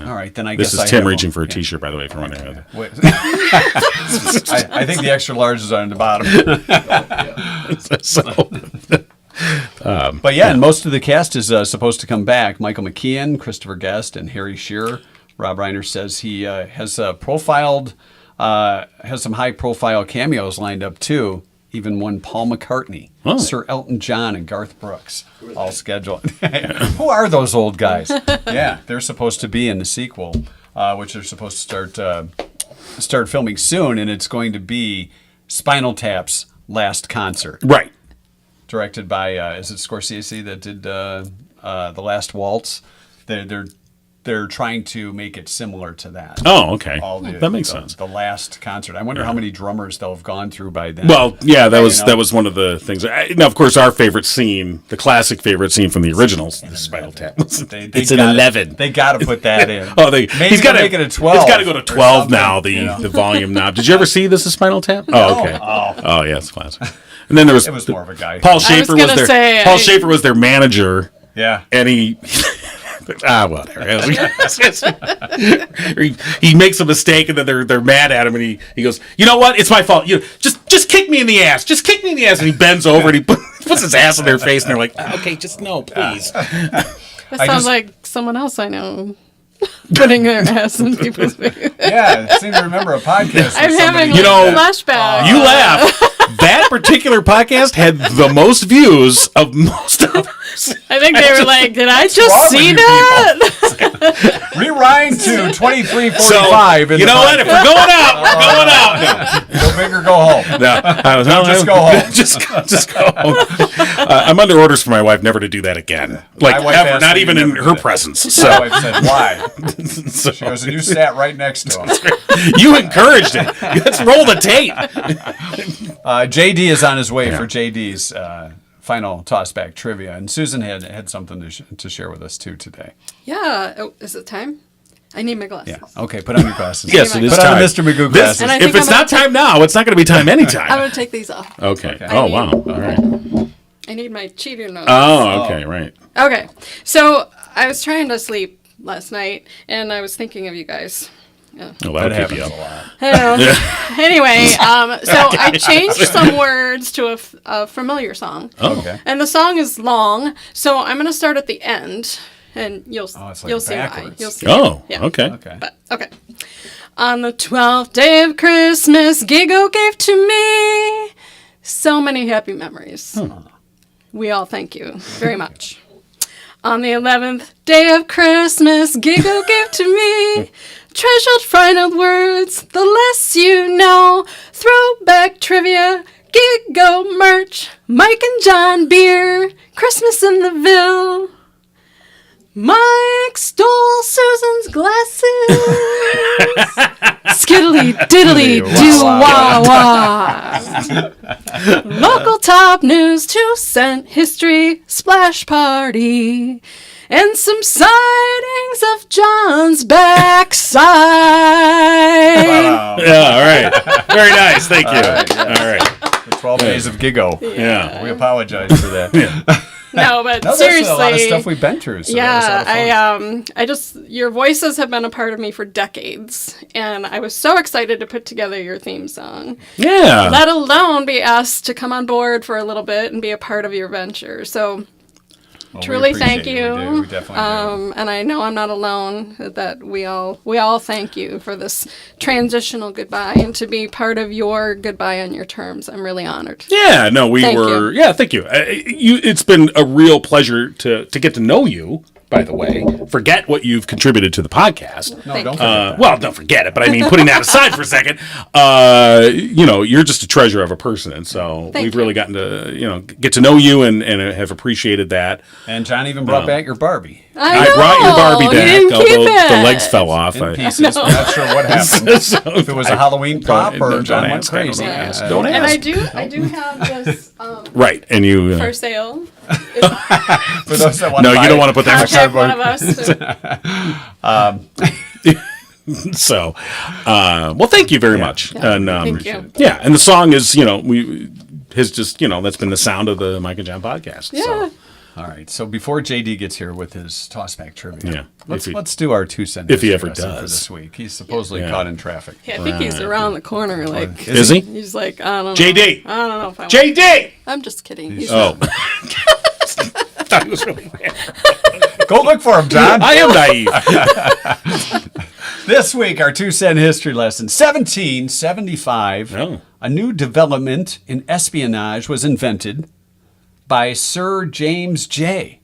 All right, then I This guess is I Tim have reaching them. for a Yeah. T-shirt, by the way, for running. Wait. I think the extra large is on the bottom. But and most of the cast is supposed to come back. Michael McKean, Christopher Guest, and Harry Shearer. Rob Reiner says he has profiled, has some high-profile cameos lined up too. Even one Paul McCartney, Sir Elton John, and Garth Brooks, all scheduled. Who are those old guys? Yeah, they're supposed to be in the sequel, which they're supposed to start filming soon, and it's going to be Spinal Tap's last concert, Right. directed by is it Scorsese that did The Last Waltz? They're trying to make it similar to that. Oh, okay. All That makes sense. The last concert. I wonder how many drummers they'll have gone through by then. Well, yeah, that was know? that was one of the things. Now, of course, our favorite scene, the classic favorite scene from the originals, the Spinal Tap. They It's an gotta- 11. They got to put that in. Oh, Maybe he's got to make it a 12. It's got to go to or 12 something, now. The volume knob. Did you ever see This Is Spinal Tap? Oh, okay. Oh, yeah, it's classic. And then there was It was more of a guy. Paul Schaefer gonna say, Paul Schaefer was their manager, Yeah. and he. Whatever. he makes a mistake, and then they're mad at him, and he goes, "You know what? It's my fault. You just kick me in the ass. Just kick me in the ass." And he bends over and he puts his ass in their face, and they're like, "Okay, just no, please." That I sounds just- like someone else I know putting their ass in people's face. Yeah, I seem to remember a podcast. I'm where having somebody- You know, flashback. You laugh. That particular podcast had the most views of most others. I think they were like, "Did I wrong just with see you that?" rewind to 23:45. So, you know what? If we're going out, we're going out. Go big or go home. No, Just go home. just go home. I'm under orders from my wife never to do that again. Like, My wife ever. asked Not me even to in never her do that. presence. My So, wife said, "Why?" so She goes, "And you sat right next to him." you encouraged it. Let's roll the tape. JD is on his way for JD's final tossback trivia, and Susan had something to share with us too today. Yeah. Oh, is it time? I need my glasses. Yeah. Okay, put on your glasses. Yes, it is Put on time. the Mr. Magoo This- glasses. And I if think it's I'm not gonna time now, it's not going to be time anytime. I'm going to take these off. Okay. Okay. Oh, I wow. need- All right. I need my cheater notes. Oh, okay, right. Okay, so I was trying to sleep last night, and I was thinking of you guys. Well, That that'll keep you happens up. a lot. I know. Anyway, so I changed some words to a familiar song, Okay. and the song is long, so I'm going to start at the end, and you'll it's like you'll see why. backwards. You'll see. Oh, Yeah. okay. Okay. But okay. On the 12th day of Christmas, Gigo gave to me so many happy memories. We all thank you very much. On the 11th day of Christmas, Gigo gave to me treasured final words, the less you know, throwback trivia, Gigo merch, Mike and John beer, Christmas in the Ville. Mike stole Susan's glasses. Skiddly diddly do wah wah. Local top news, 2-cent history, splash party, and some sightings of John's backside. Yeah, all right. Very nice. Thank you. All right. The 12 days of Gigo. Yeah. We apologize for that. No, but No, seriously, that's a lot of stuff we've been through. So that was a lot yeah, of fun. I just your voices have been a part of me for decades, and I was so excited to put together your theme song. Yeah. Let alone be asked to come on board for a little bit and be a part of your venture. So Well, we truly appreciate thank it. you. We do. We definitely do. And I know I'm not alone. That we all thank you for this transitional goodbye and to be part of your goodbye on your terms. I'm really honored. Yeah, no, we Thank were. you. Yeah, thank you. It's been a real pleasure to get to know you. By the way, forget what you've contributed to the podcast. No, Thank don't you. forget that. Well, don't forget it, but I mean, putting that aside for a second, you're just a treasure of a person, and so Thank we've you. really gotten to, get to know you and have appreciated that. And John even brought back your Barbie I brought your know, Barbie you back, didn't keep although the it. legs fell off. in I- pieces. I'm not sure what happened. So If it was a Halloween prop or don't John went ask, I don't crazy. ask. Don't And ask. I do have this Right, and you. for sale. For those that want No, to you buy don't it. want to put that. Contact one of us. So, well, thank you very much. And Thank you. yeah, and the song is, has just, that's been the sound of the Mike and John podcast. Yeah. So, All right. So before JD gets here with his tossback trivia, Yeah, let's do our 2 cents. if he ever for does. this week. He's supposedly Yeah. caught in traffic. I think he's around the corner. Like is he? he's like I don't know. JD. I don't know if I. JD. I'm just kidding. He's Oh. I thought he was really mad. Go look for him, John. I am naive. This week, our 2 cent history lesson. 1775. Oh. A new development in espionage was invented by Sir James Jay.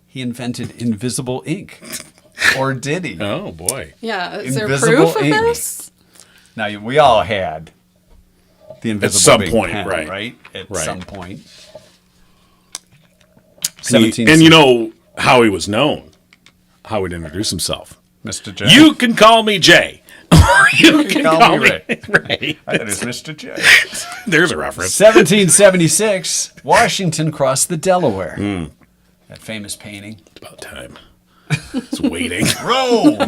He invented invisible ink. Or did he? Oh boy. Yeah. Is there Invisible proof of ink. this? Now, we all had the invisible some ink point, pen, right. At Right. some point. And you know how he was known, how he'd introduce himself. Mr. J. You can call me Jay. Or you can call me Ray. Ray. That is Mr. J. There's a reference. 1776, Washington crossed the Delaware. Hmm. That famous painting. It's about time. It's waiting. Row!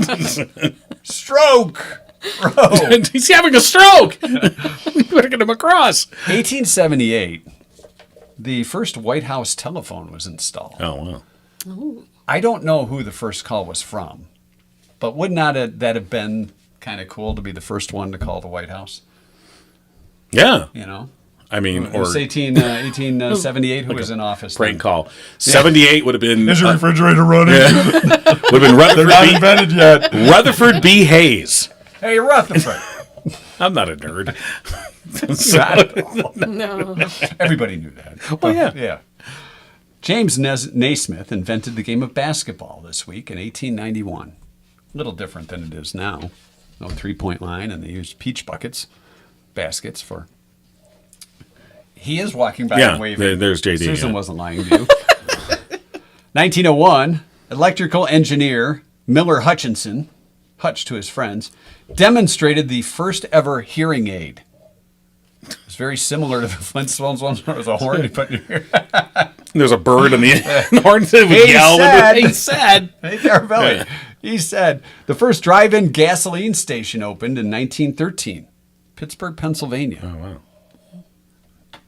Stroke! Row! He's having a stroke. We better get him across. 1878, the first White House telephone was installed. Oh wow. I don't know who the first call was from, but would not that have been kind of cool to be the first one to call the White House? Yeah. You know? I mean, It or was 1878 who was in office. prank then. call. 78 would have been Is your refrigerator running? would have been Invented yet. Rutherford B. Hayes. Hey, Rutherford. I'm not a nerd. No. Everybody knew that. Well, yeah. Yeah. James Naismith invented the game of basketball this week in 1891. A little different than it is now. No 3-point line, and they used peach baskets for. He is walking by Yeah, and waving. there's JD, Susan yeah. wasn't lying to you. 1901, electrical engineer Miller Hutchinson, Hutch to his friends, demonstrated the first ever hearing aid. It's very similar to the Flintstones one where it was a horn you put in your ear. There's a bird in the horn that would He yell. said. He said. Hey, Carabelli. He said the first drive-in gasoline station opened in 1913, Pittsburgh, Pennsylvania. Oh, wow.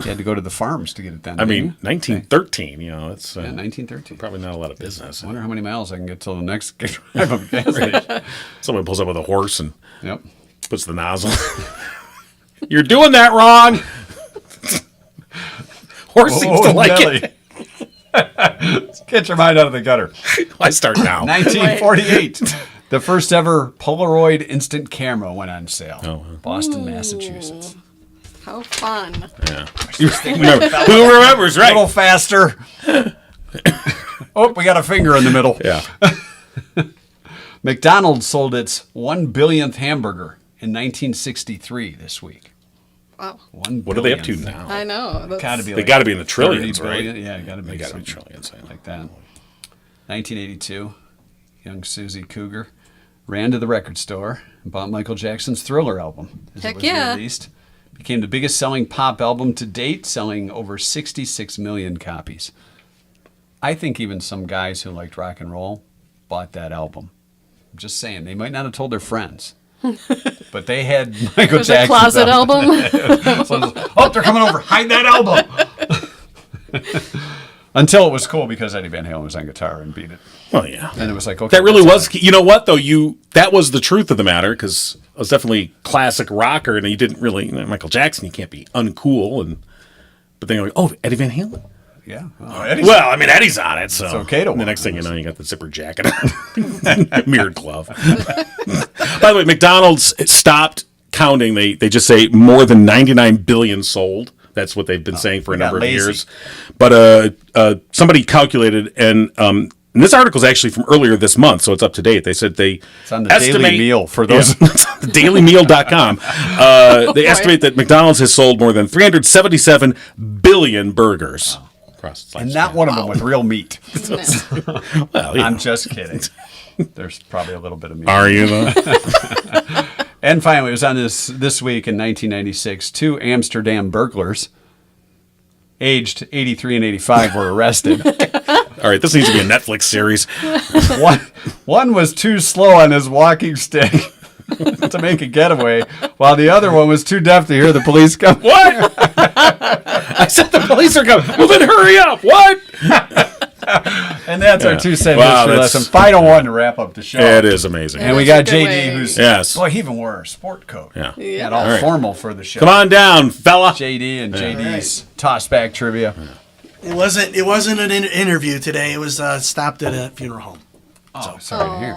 You had to go to the farms to get it done. I didn't mean, you? 1913, it's Yeah, 1913. probably not a lot of business. I wonder how many miles I can get till the next drive of gas station. Someone pulls up with a horse and Yep. puts the nozzle. You're doing that wrong. Horse seems to like it. Let's get your mind out of the gutter. I start now. 1948. The first ever Polaroid instant camera went on sale. Oh, wow. Boston, Massachusetts. How fun. Yeah. Who remembers, A right? little faster. Oh, we got a finger in the middle. Yeah. McDonald's sold its 1 billionth hamburger in 1963 this week. Wow. What are they up to now? I know. That's, Gotta be They like got to be in the 30 trillions, billion. right? Yeah, gotta be. They got to be something trillions. like that. 1982, young Susie Cougar ran to the record store and bought Michael Jackson's Thriller album as Heck it was yeah. released. Became the biggest selling pop album to date, selling over 66 million copies. I think even some guys who liked rock and roll bought that album. I'm just saying, they might not have told their friends, but they had Michael There's a Jackson's closet album. Oh, they're coming over. Hide that album. Until it was cool because Eddie Van Halen was on guitar and beat it. Oh, yeah. And it was like, okay. That really that's was. You know what, though? That was the truth of the matter, because I was definitely classic rocker, and you didn't really, Michael Jackson, you can't be uncool. But then you're like, oh, Eddie Van Halen. Yeah. Well, I mean, Eddie's on it, so. It's okay to And the want next thing you know, you got the zipper jacket on. Mirrored glove. By the way, McDonald's stopped counting. They just say more than 99 billion sold. That's what they've been saying for a they got number of lazy. years. But somebody calculated, and this article is actually from earlier this month, so it's up to date. They said they It's on the Daily Meal for those. Yeah, it's on the dailymeal.com. They estimate that McDonald's has sold more than 377 billion burgers. Across its And lifespan. not one of them with real meat. Well, you I'm know. just kidding. There's probably a little bit of meat. Are you, though? And finally, it was on this week in 1996, 2 Amsterdam burglars, aged 83 and 85, were arrested. All right, this needs to be a Netflix series. One was too slow on his walking stick to make a getaway, while the other one was too deaf to hear the police come. What? I said the police are coming. Well, then hurry up. What? And that's our 2 cent Wow, history that's- lesson. Final one to wrap up the show. It is amazing. And we That's got a good JD, way. who's Yes. boy, he even wore a sport coat. Yeah. And all right. formal for the show. Come on down, fella. JD and JD's toss back trivia. It wasn't an interview today. It was stopped at a funeral home. Oh, sorry to hear.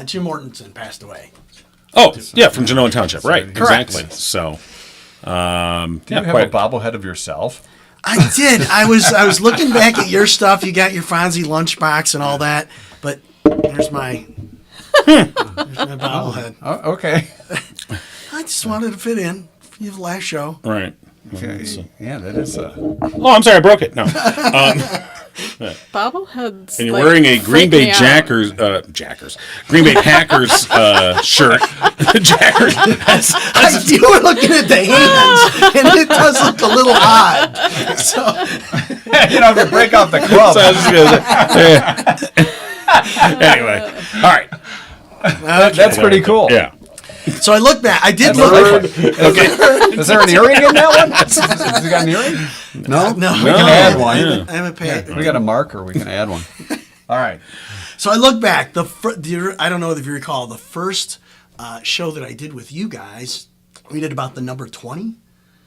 Jim Mortensen passed away. Oh, yeah, from Genoa Township. Right, Correct. exactly. So, Do you have quite- a bobblehead of yourself? I did. I was looking back at your stuff. You got your Fonzie lunchbox and all that, but here's my bobblehead. Oh, okay. I just wanted to fit in for the last show. right. Yeah, that is. Oh, I'm sorry, I broke it. No. Bobbleheads. And you're like, wearing a Green freak Bay me out. Green Bay Packers shirt. Jackers. You were looking at the hands, and it does look a little odd. So You know, to break off the club. So I was just gonna say- Anyway, all right. That's pretty cool. Yeah. So I look back. I did look. Is there an earring in that one? Has it got an earring? No? No, We can add one. I haven't paid. We got a marker. We can add one. All right. So I look back. I don't know if you recall the first show that I did with you guys. We did about the number 20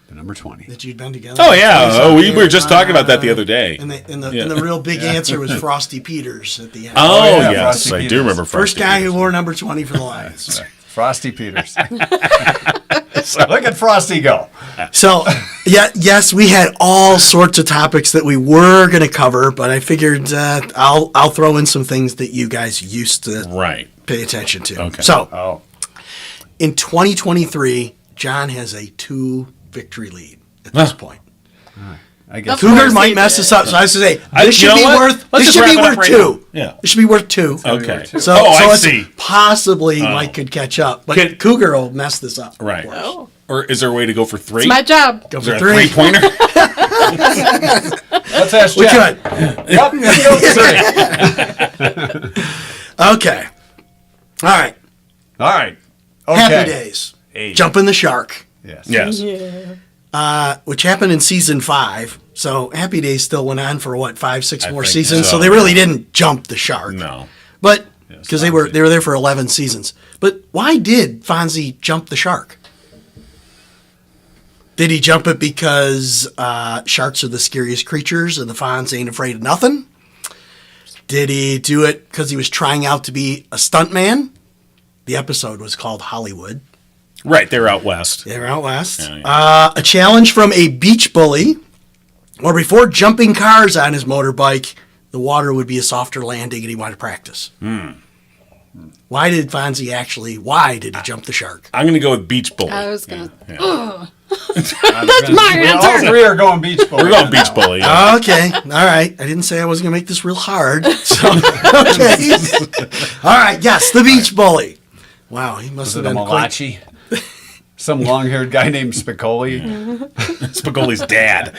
The number 20. that you'd been together. Oh yeah. Oh, we were just talking about that the other day. And the real big answer was Frosty Peters at the end. Oh, yeah, yes, Frosty I Peters. do remember. First Frosty guy Peters. who wore number 20 for the Lions. Frosty Peters. Look at Frosty go. So, yes, we had all sorts of topics that we were going to cover, but I figured I'll throw in some things that you guys used to Right. pay attention to. Okay. So, Oh. in 2023, John has a 2 victory lead at this point. I guess. Of Cougar course might he mess did. this up, so I should say I- this you should know be what? worth. Let's This just should be wrap it up worth right 2. now. Yeah. This should be worth 2. Okay. So, oh, so I it's see. possibly Mike could catch up, but Cougar will mess this up. Right. for us. Oh, Or is there a way to go for 3? it's my job. Go Is for there a 3. 3-pointer? Let's ask We Jeff. could. Yep. you go for 3. Okay. All right. All right. Okay. Happy Days. Eight. Jumping the Shark, Yes. Yes. Yeah. which happened in season 5. So Happy Days still went on for what, 5-6 more think seasons. so. So they really didn't jump the shark. No. But because they were there for 11 seasons. But why did Fonzie jump the shark? Did he jump it because sharks are the scariest creatures and the Fonz ain't afraid of nothing? Did he do it because he was trying out to be a stuntman? The episode was called Hollywood. Right, they're out west. They were out west. Yeah, A challenge from a beach bully, or before jumping cars on his motorbike, the water would be a softer landing and he wanted to practice. Why did he jump the shark? I'm going to go with Beach Bully. I was gonna. That's my We all answer. three are going beach bully. We're going Beach Bully. Yeah. Okay, all right. I didn't say I was going to make this real hard. So, okay. All right, yes, the beach bully. Wow, he must Is have it a been quite... Malachi? Some long-haired guy named Spicoli. Spicoli's dad.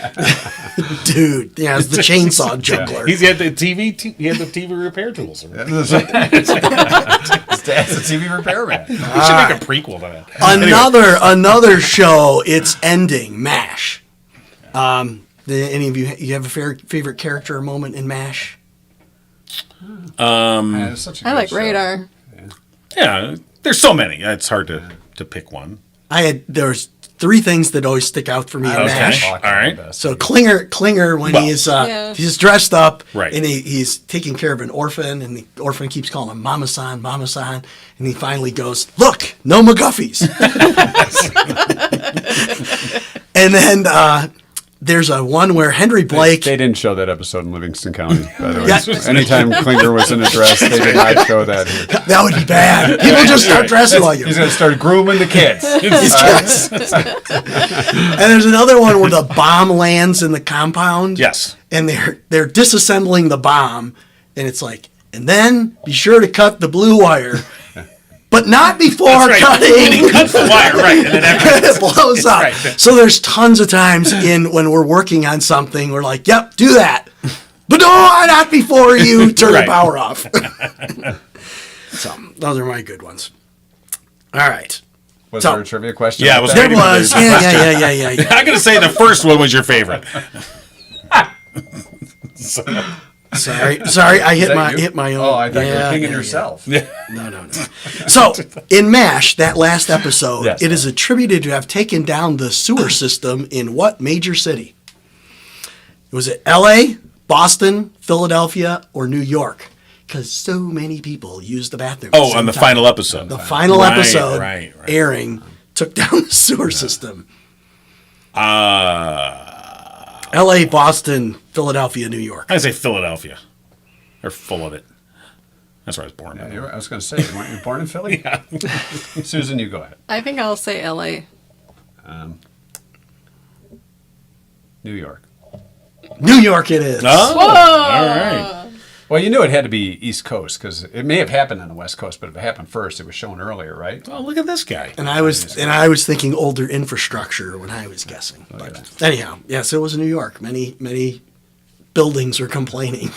Dude, yeah, it's the chainsaw juggler. He had the TV repair tools. We His dad's a TV repairman. should make a prequel to that. Another show, it's ending, MASH. Any of you have a favorite character or moment in MASH? Yeah, it's such a I good like show. Radar. Yeah, there's so many. It's hard to pick one. There's 3 things that always stick out for me in Okay. MASH. All right. So Klinger when Well, he's dressed up, Right. and he's taking care of an orphan, and the orphan keeps calling him Mama-san, Mama-san, and he finally goes, "Look, no McGuffies." And then there's a one where Henry Blake. They didn't show that episode in Livingston County, by the way. Yeah. Anytime Klinger was in a dress, they did not show that here. That would be bad. People just start dressing like him. He's going to start grooming the kids. Yes. And there's another one where the bomb lands in the compound. Yes. And they're disassembling the bomb, and it's like, and then be sure to cut the blue wire, but not before cutting. Cuts the wire, right? And then It blows up. Right. So there's tons of times when we're working on something, we're like, "Yep, do that," but no, not before you turn Right. the power off. So those are my good ones. All right. Was So- there a trivia question? Yeah, like it was that? There was. Yeah. I'm going to say the first one was your favorite. Sorry, I hit my own. Oh, I thought you were kicking yourself. No. So in MASH, that last episode, Yes. it is attributed to have taken down the sewer system in what major city? Was it L.A., Boston, Philadelphia, or New York? Because so many people use the bathroom. at Oh, same on the time. final episode. The final Right, episode right. airing took down the sewer system. L.A., Boston, Philadelphia, New York. I say Philadelphia. They're full of it. That's where I was born. I was going to say, weren't you born in Philly? Yeah. Susan, you go ahead. I think I'll say L.A. New York. New York it is. Oh, all right. Well, you knew it had to be East Coast because it may have happened on the West Coast, but if it happened first, it was shown earlier, right? Oh, look at this guy. And I was thinking older infrastructure when I was guessing. But anyhow, yes, it was New York. Many buildings were complaining.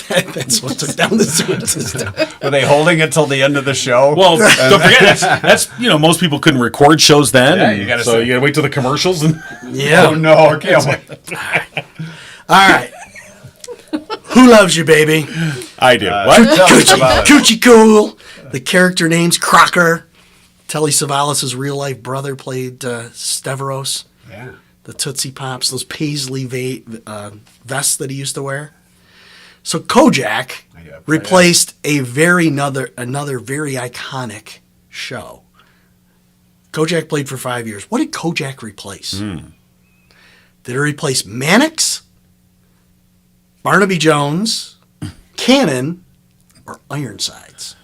That's what took down the sewer system. Were they holding it till the end of the show? Well, don't forget that's most people couldn't record shows then. Yeah, and you gotta so say- you gotta wait till the commercials and Yeah. Oh no, I can't wait. All right. Who loves you, baby? I do. What? Tell us about it. Coochie Cool. The character name's Crocker. Telly Savalas' real life brother played Stavros. Yeah. The Tootsie Pops, those paisley vests that he used to wear. So Kojak Yeah, replaced another very iconic show. Kojak played for 5 years. What did Kojak replace? Did it replace Mannix, Barnaby Jones, Cannon, or Ironsides?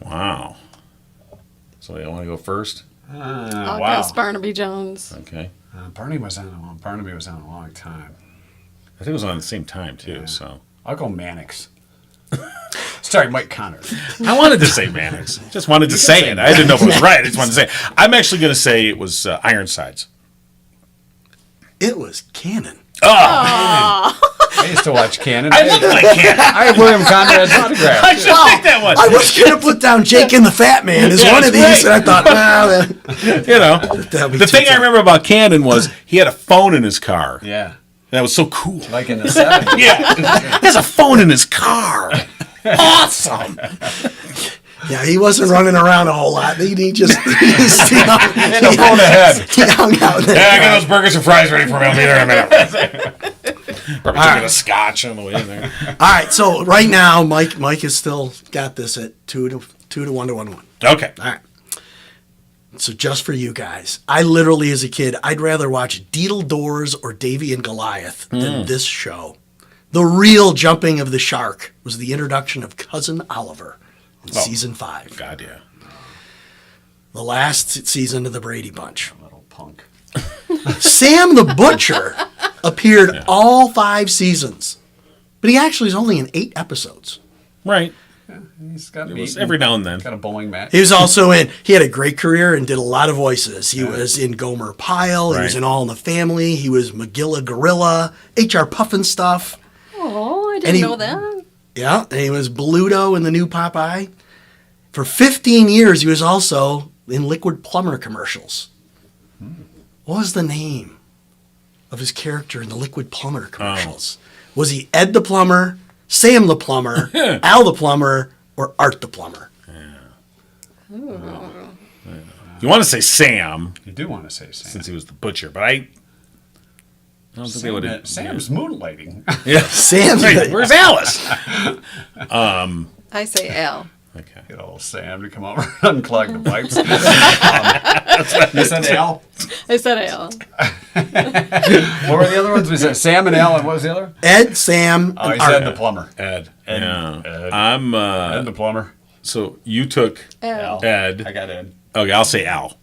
Wow. So you want to go first? I'll wow. guess Barnaby Jones. Okay. Barnaby was on a long time. I think it was on at the same time too. So I'll go Mannix. Sorry, Mike Connor. I wanted to say Mannix. Just wanted to say it. I didn't know if it was right. I just wanted to say it. I'm actually going to say it was Ironsides. It was Cannon. Oh, I used to watch Cannon. I look like Cannon. I have William Conrad's autograph. I should take that one. I was going to put down Jake and the Fat Man as Yeah, one of that's these, right. and I thought, well, You know, that'll be the too thing I tough. remember about Cannon was he had a phone in his car. Yeah. That was so cool. Like in the 70s. Yeah, he has a phone in his car. Awesome. Yeah, he wasn't running around a whole lot. He just he And a phone ahead. He hung out there. Yeah, get those burgers and fries ready for me. I'll be there in a minute. Probably drinking a scotch on the way in there. All right, so right now, Mike has still got this at 2 to 1 to 1 1. Okay. All right. So just for you guys, I literally, as a kid, I'd rather watch Deedle Doors or Davy and Goliath than this show. The real jumping of the shark was the introduction of Cousin Oliver in season 5. God, yeah. The last season of the Brady Bunch. Little punk. Sam the Butcher appeared all 5 seasons, but he actually is only in 8 episodes. Right. He's got It was meat every now and then. got a bowling match. He was also he had a great career and did a lot of voices. He was in Gomer Pyle. He was Right. in All in the Family. He was Magilla Gorilla, H.R. Oh, Puffinstuff. I And didn't he- know that. Yeah, and he was Bluto in the new Popeye. For 15 years, he was also in Liquid Plumber commercials. What was the name of his character in the Liquid Plumber commercials? Was he Ed the Plumber, Sam the Plumber, Al the Plumber, or Art the Plumber? You want to say Sam, You do want to say Sam. since he was the butcher, but I don't think they would have. Sam's moonlighting. Yeah. Sam. Hey, where's Alice? I say Al. Okay. Get old Sam to come over and unclog the pipes. You said Al? I said Al. What were the other ones? We said Sam and Al, and what was the other? Ed, Sam, Oh, he and said Art. the plumber. Ed. Ed. Yeah. Ed. I'm. Ed the plumber. So you took Al. Ed. I got Ed. Okay, I'll say Al.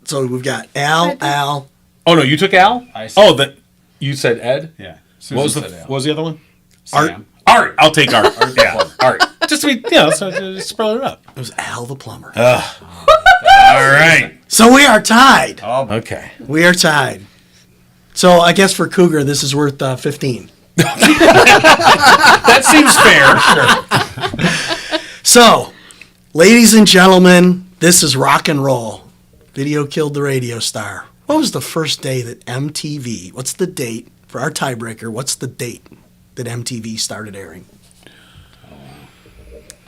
So we've got Al, Al. Oh no, you took Al. I said- Oh, that you said Ed. Yeah. What was the Susan said Al. What was the other one? Sam. Art. I'll take Art. Yeah, Art. Just to be, so just spell it up. It was Al the Plumber. All right. So we are tied. Oh, Okay. We are tied. So I guess for Cougar, this is worth 15. That seems fair. Sure. So, ladies and gentlemen, this is rock and roll. Video killed the radio star. What was the first day that MTV, what's the date for our tiebreaker? What's the date that MTV started airing?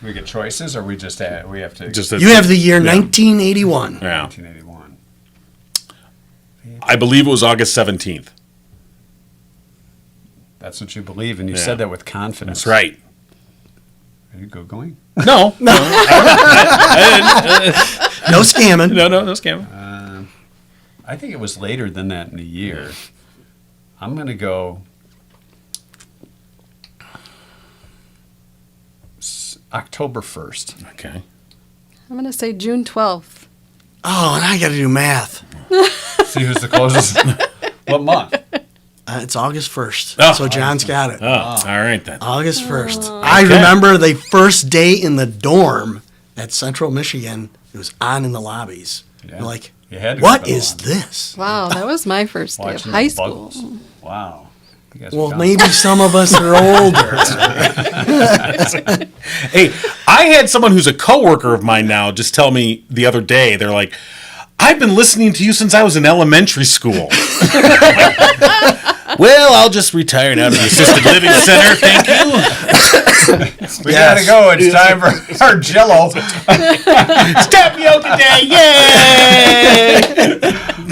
do we get choices, or we just we have to? Just a, You have the year Yeah. 1981. Yeah. 1981. I believe it was August 17th. That's what you believe, and you Yeah. said that with confidence. That's right. Are you Googling? No. No. No scamming. No scam. I think it was later than that in the year. I'm going to go October 1st. Okay. I'm going to say June 12th. Oh, and I got to do math. See who's the closest. What month? It's August 1st. Oh. So John's got it. Oh, all right then. August 1st. I remember the first day in the dorm at Central Michigan. It was on in the lobbies. Yeah. We're like, You had to what have been is along. this? Wow, that was my first day of Watching high the school. Buggles. Wow. You guys Well, are maybe some of us are older. Hey, I had someone who's a coworker of mine now just tell me the other day. They're like, "I've been listening to you since I was in elementary school." Well, I'll just retire now to the assisted living center. Thank you. We gotta go. It's time for our Jello. Tapioca day, yay!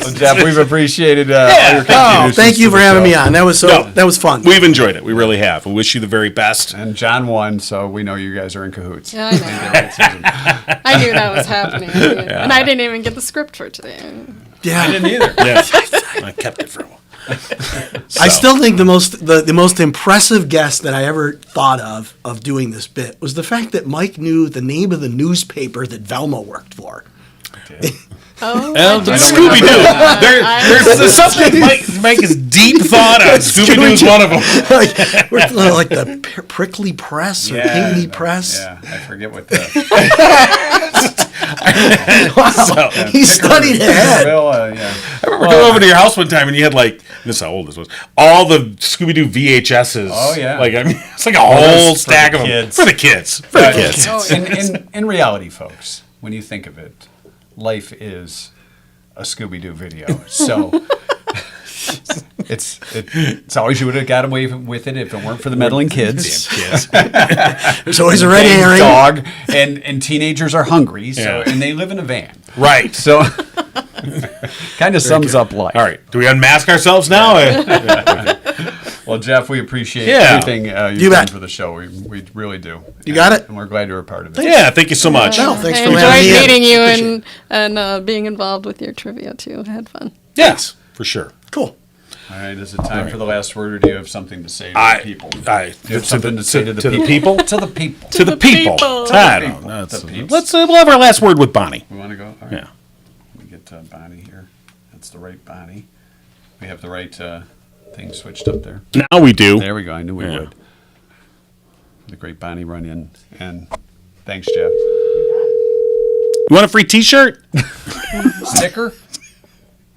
Well, Jeff, we've appreciated all your Oh, contributions thank you to for the having show. me on. That was No. that was fun. We've enjoyed it. We really have. We wish you the very best. And John won, so we know you guys are in cahoots. Yeah, I know. I knew that was happening. And I didn't even get the script for today. Yeah. I didn't either. Yeah, I kept it for a while. I still think the most impressive guess that I ever thought of doing this bit was the fact that Mike knew the name of the newspaper that Velma worked for. Oh, Well, I don't Scooby Doo. remember There's something Mike is deep thought on. Scooby Doo's one of them. like the Prickly Press or Pinckney Press. Yeah, I forget what the. Wow, he studied ahead. Well, yeah. remember going over to your house one time and you had like, this is how old this was, all the Scooby-Doo VHSs. Oh, yeah. Like, I mean, it's like a whole for stack the of them. kids. For the kids. For the kids. In reality, folks, when you think of it, life is a Scooby-Doo video. So it's always you would have got away with it if it weren't for the meddling kids. Kids. There's always a red Big herring. dog, and teenagers are hungry, Yeah. and they live in a van. Right. So kind of sums up life. All right. Do we unmask ourselves now? Well, Jeff, we appreciate Yeah. everything you've You done bet. for the show. We really do. You got it? And we're glad you're a part of it. Yeah, thank you so much. No, thanks I for having me. enjoyed meeting you Appreciate and being involved with your trivia too. I had fun. Yes, for sure. Cool. All right, is it time for the last word, or do you have something to say to the people? You You have something to say to the people? people? To the people. To the people. people. I To the don't know. people. To the peeps. Let's we'll have our last word with Bonnie. We want to go? All right. Yeah. Let me get Bonnie here. That's the right Bonnie. We have the right thing switched up there. Now we do. There we go. I knew we Yeah. would. The great Bonnie run in. And thanks, Jeff. You want a free T-shirt? Sticker?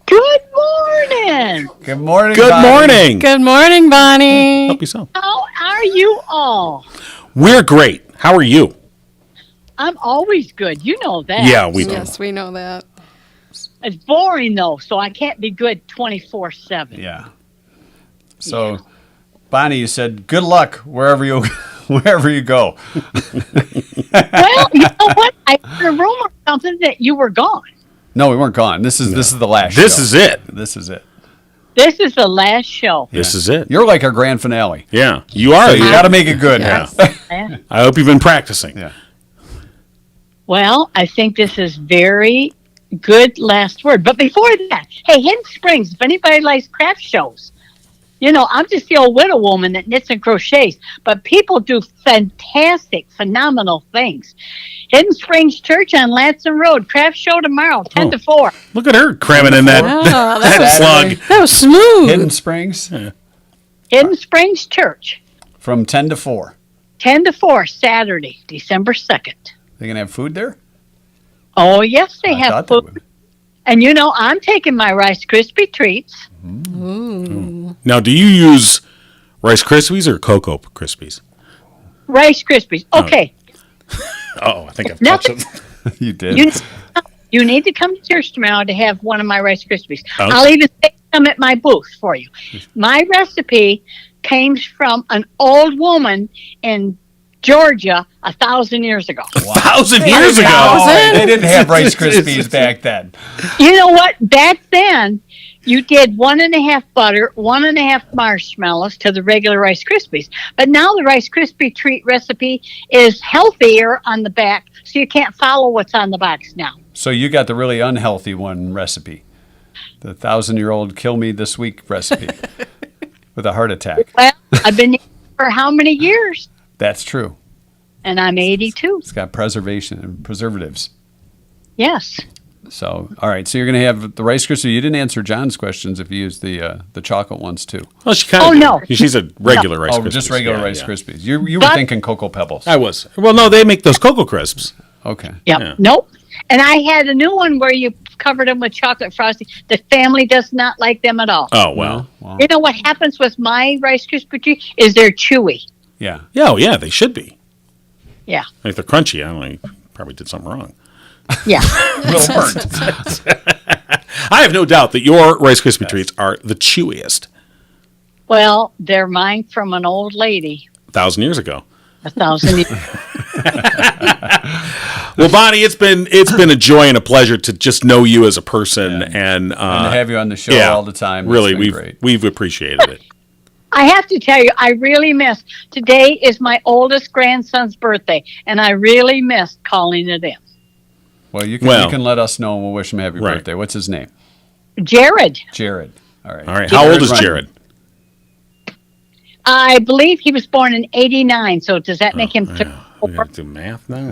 Good morning. Good morning, Good Bonnie. morning. Good morning, Bonnie. Help yourself. How are you all? We're great. How are you? I'm always good. You know that. Yeah, we do. Yes, we know that. It's boring though, so I can't be good 24/7. Yeah. So, Bonnie, you said good luck wherever you wherever you go. Well, you know what? I heard a rumor or something that you were gone. No, we weren't gone. This is the last. This show. is it. This is it. This is the last show. This is it. You're like our grand finale. Yeah, you are. So you got to make it good. Yeah. Eh? I hope you've been practicing. Yeah. Well, I think this is very good last word. But before that, hey, Hidden Springs, if anybody likes craft shows, you know, I'm just the old widow woman that knits and crochets, but people do fantastic, phenomenal things. Hidden Springs Church on Latson Road, craft show tomorrow, 10 to 4. Look at her cramming in that, Wow, that slug. That was smooth. Hidden Springs Hidden Springs Church, from 10 to 4. 10 to 4, Saturday, December 2nd. They gonna have food there? Oh, yes, they I have thought they food. would. And you know, I'm taking my Rice Krispie treats. Now, do you use Rice Krispies or Cocoa Krispies? Rice Krispies. Okay. Oh, I think I've touched Nothing. it. You did. You need to come to church tomorrow to have one of my Rice Krispies. Okay. I'll even take some at my booth for you. My recipe came from an old woman in Georgia 1,000 years ago. 1,000 years ago. Oh, they didn't have Rice Krispies back then. You know what? Back then, you did 1.5 butter, 1.5 marshmallows to the regular Rice Krispies. But now the Rice Krispie treat recipe is healthier on the back, so you can't follow what's on the box now. So you got the really unhealthy one recipe, the 1,000-year-old kill me this week recipe with a heart attack. Well, I've been eating for how many years? That's true. And I'm 82. It's got preservation and preservatives. Yes. So, all right. So you're going to have the Rice Krispies. You didn't answer John's questions if you used the chocolate ones too. Well, she kind of. Oh, no. She's a regular Rice Oh, Krispies. just regular Yeah, Rice yeah. Krispies. You were But- thinking Cocoa Pebbles. I was. Well, no, they make those Cocoa Crisps. Okay. Yep. Yeah. Nope. And I had a new one where you covered them with chocolate frosting. The family does not like them at all. Oh, well. Well, You know what happens with my Rice Krispie treat is they're chewy. yeah. Yeah, oh, yeah, they should be. Yeah. If they're crunchy, I don't know. You probably did something wrong. Yeah. Little burnt. I have no doubt that your Rice Krispie treats are the chewiest. Well, they're mine from an old lady 1,000 years ago. 1,000 years. Well, Bonnie, it's been a joy and a pleasure to just know you as a person, and and to have you on the show yeah, all the time. It's Really, been great. we've appreciated it. I have to tell you, I really miss. Today is my oldest grandson's birthday, and I really missed calling it in. Well, you Well- can let us know and we'll wish him happy Right. birthday. What's his name? Jared, Jared. All right. All right, how old is Jared? I believe he was born in '89. So does that make him? We got to do math now.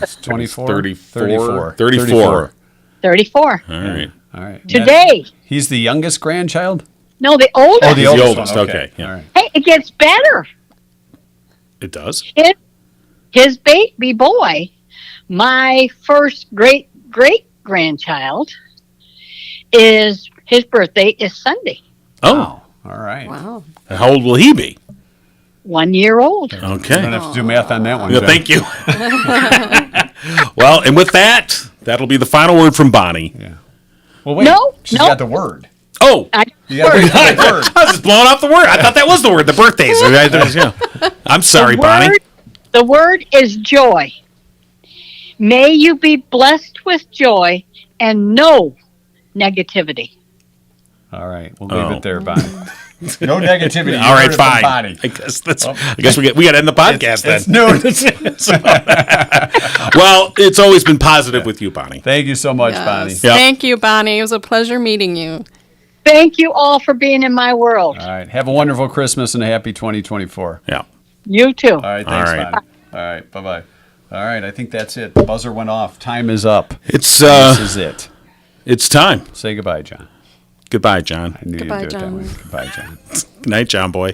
It's 24? 34. 34. All right. All right. Today. He's the youngest grandchild? No, the oldest. Oh, the He's oldest, the oldest, one. okay, yeah. All right. Hey, it gets better. It does. His baby boy, my first great grandchild, is His birthday is Sunday. Oh, All right. Wow. how old will he be? 1 year old. I don't Okay. have to do math on that one. Yeah, John. thank you. Well, and with that, that'll be the final word from Bonnie. Yeah. Well, wait. No, She's no. got the word. Oh, You got to wait for the word. I was just blowing off the word. I thought that was the word, the birthdays. I'm sorry, Bonnie. The word is joy. May you be blessed with joy and no negativity. All right. We'll leave Oh. it there, Bonnie. No negativity. You All heard right, it from fine. Bonnie. I guess we got to end the podcast It's then. noon. Well, it's always been positive with you, Bonnie. Thank you so much, Yes. Bonnie. Yep. Thank you, Bonnie. It was a pleasure meeting you. Thank you all for being in my world. All right. Have a wonderful Christmas and a happy 2024. Yeah. You too. All right. Thanks, All right. Bonnie. All right. Bye-bye. All right. I think that's it. The buzzer went off. Time is up. It's This is it. it's time. Say goodbye, John. Goodbye, John. I knew Goodbye, you'd do it John. that way. Goodbye, John. Good night, John boy.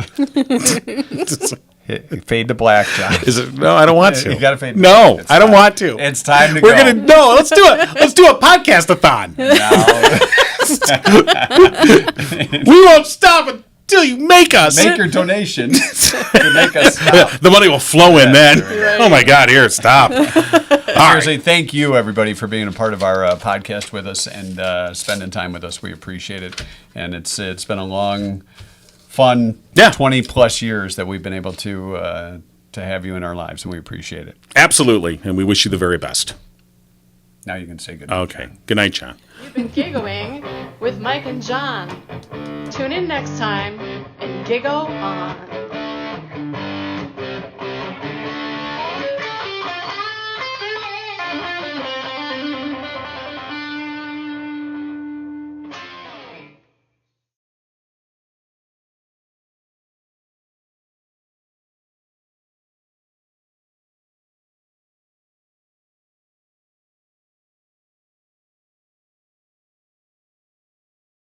Fade to black, John. Is it? No, I don't want to. You gotta fade. No, It's I don't time. want to. It's time to We're go. gonna no. Let's do it. Let's do a podcast-a-thon. We won't stop until you make us. Make your donation to make us stop. The money will flow in then. right. Oh my God! Here, stop. Seriously, thank you everybody for being a part of our podcast with us and spending time with us. We appreciate it, and it's been a long, fun 20 plus years that we've been able to have you in our lives, and we appreciate it. Absolutely, and we wish you the very best. Now you can say good night. Okay. Good night, John. You've been giggling with Mike and John. Tune in next time and giggle on.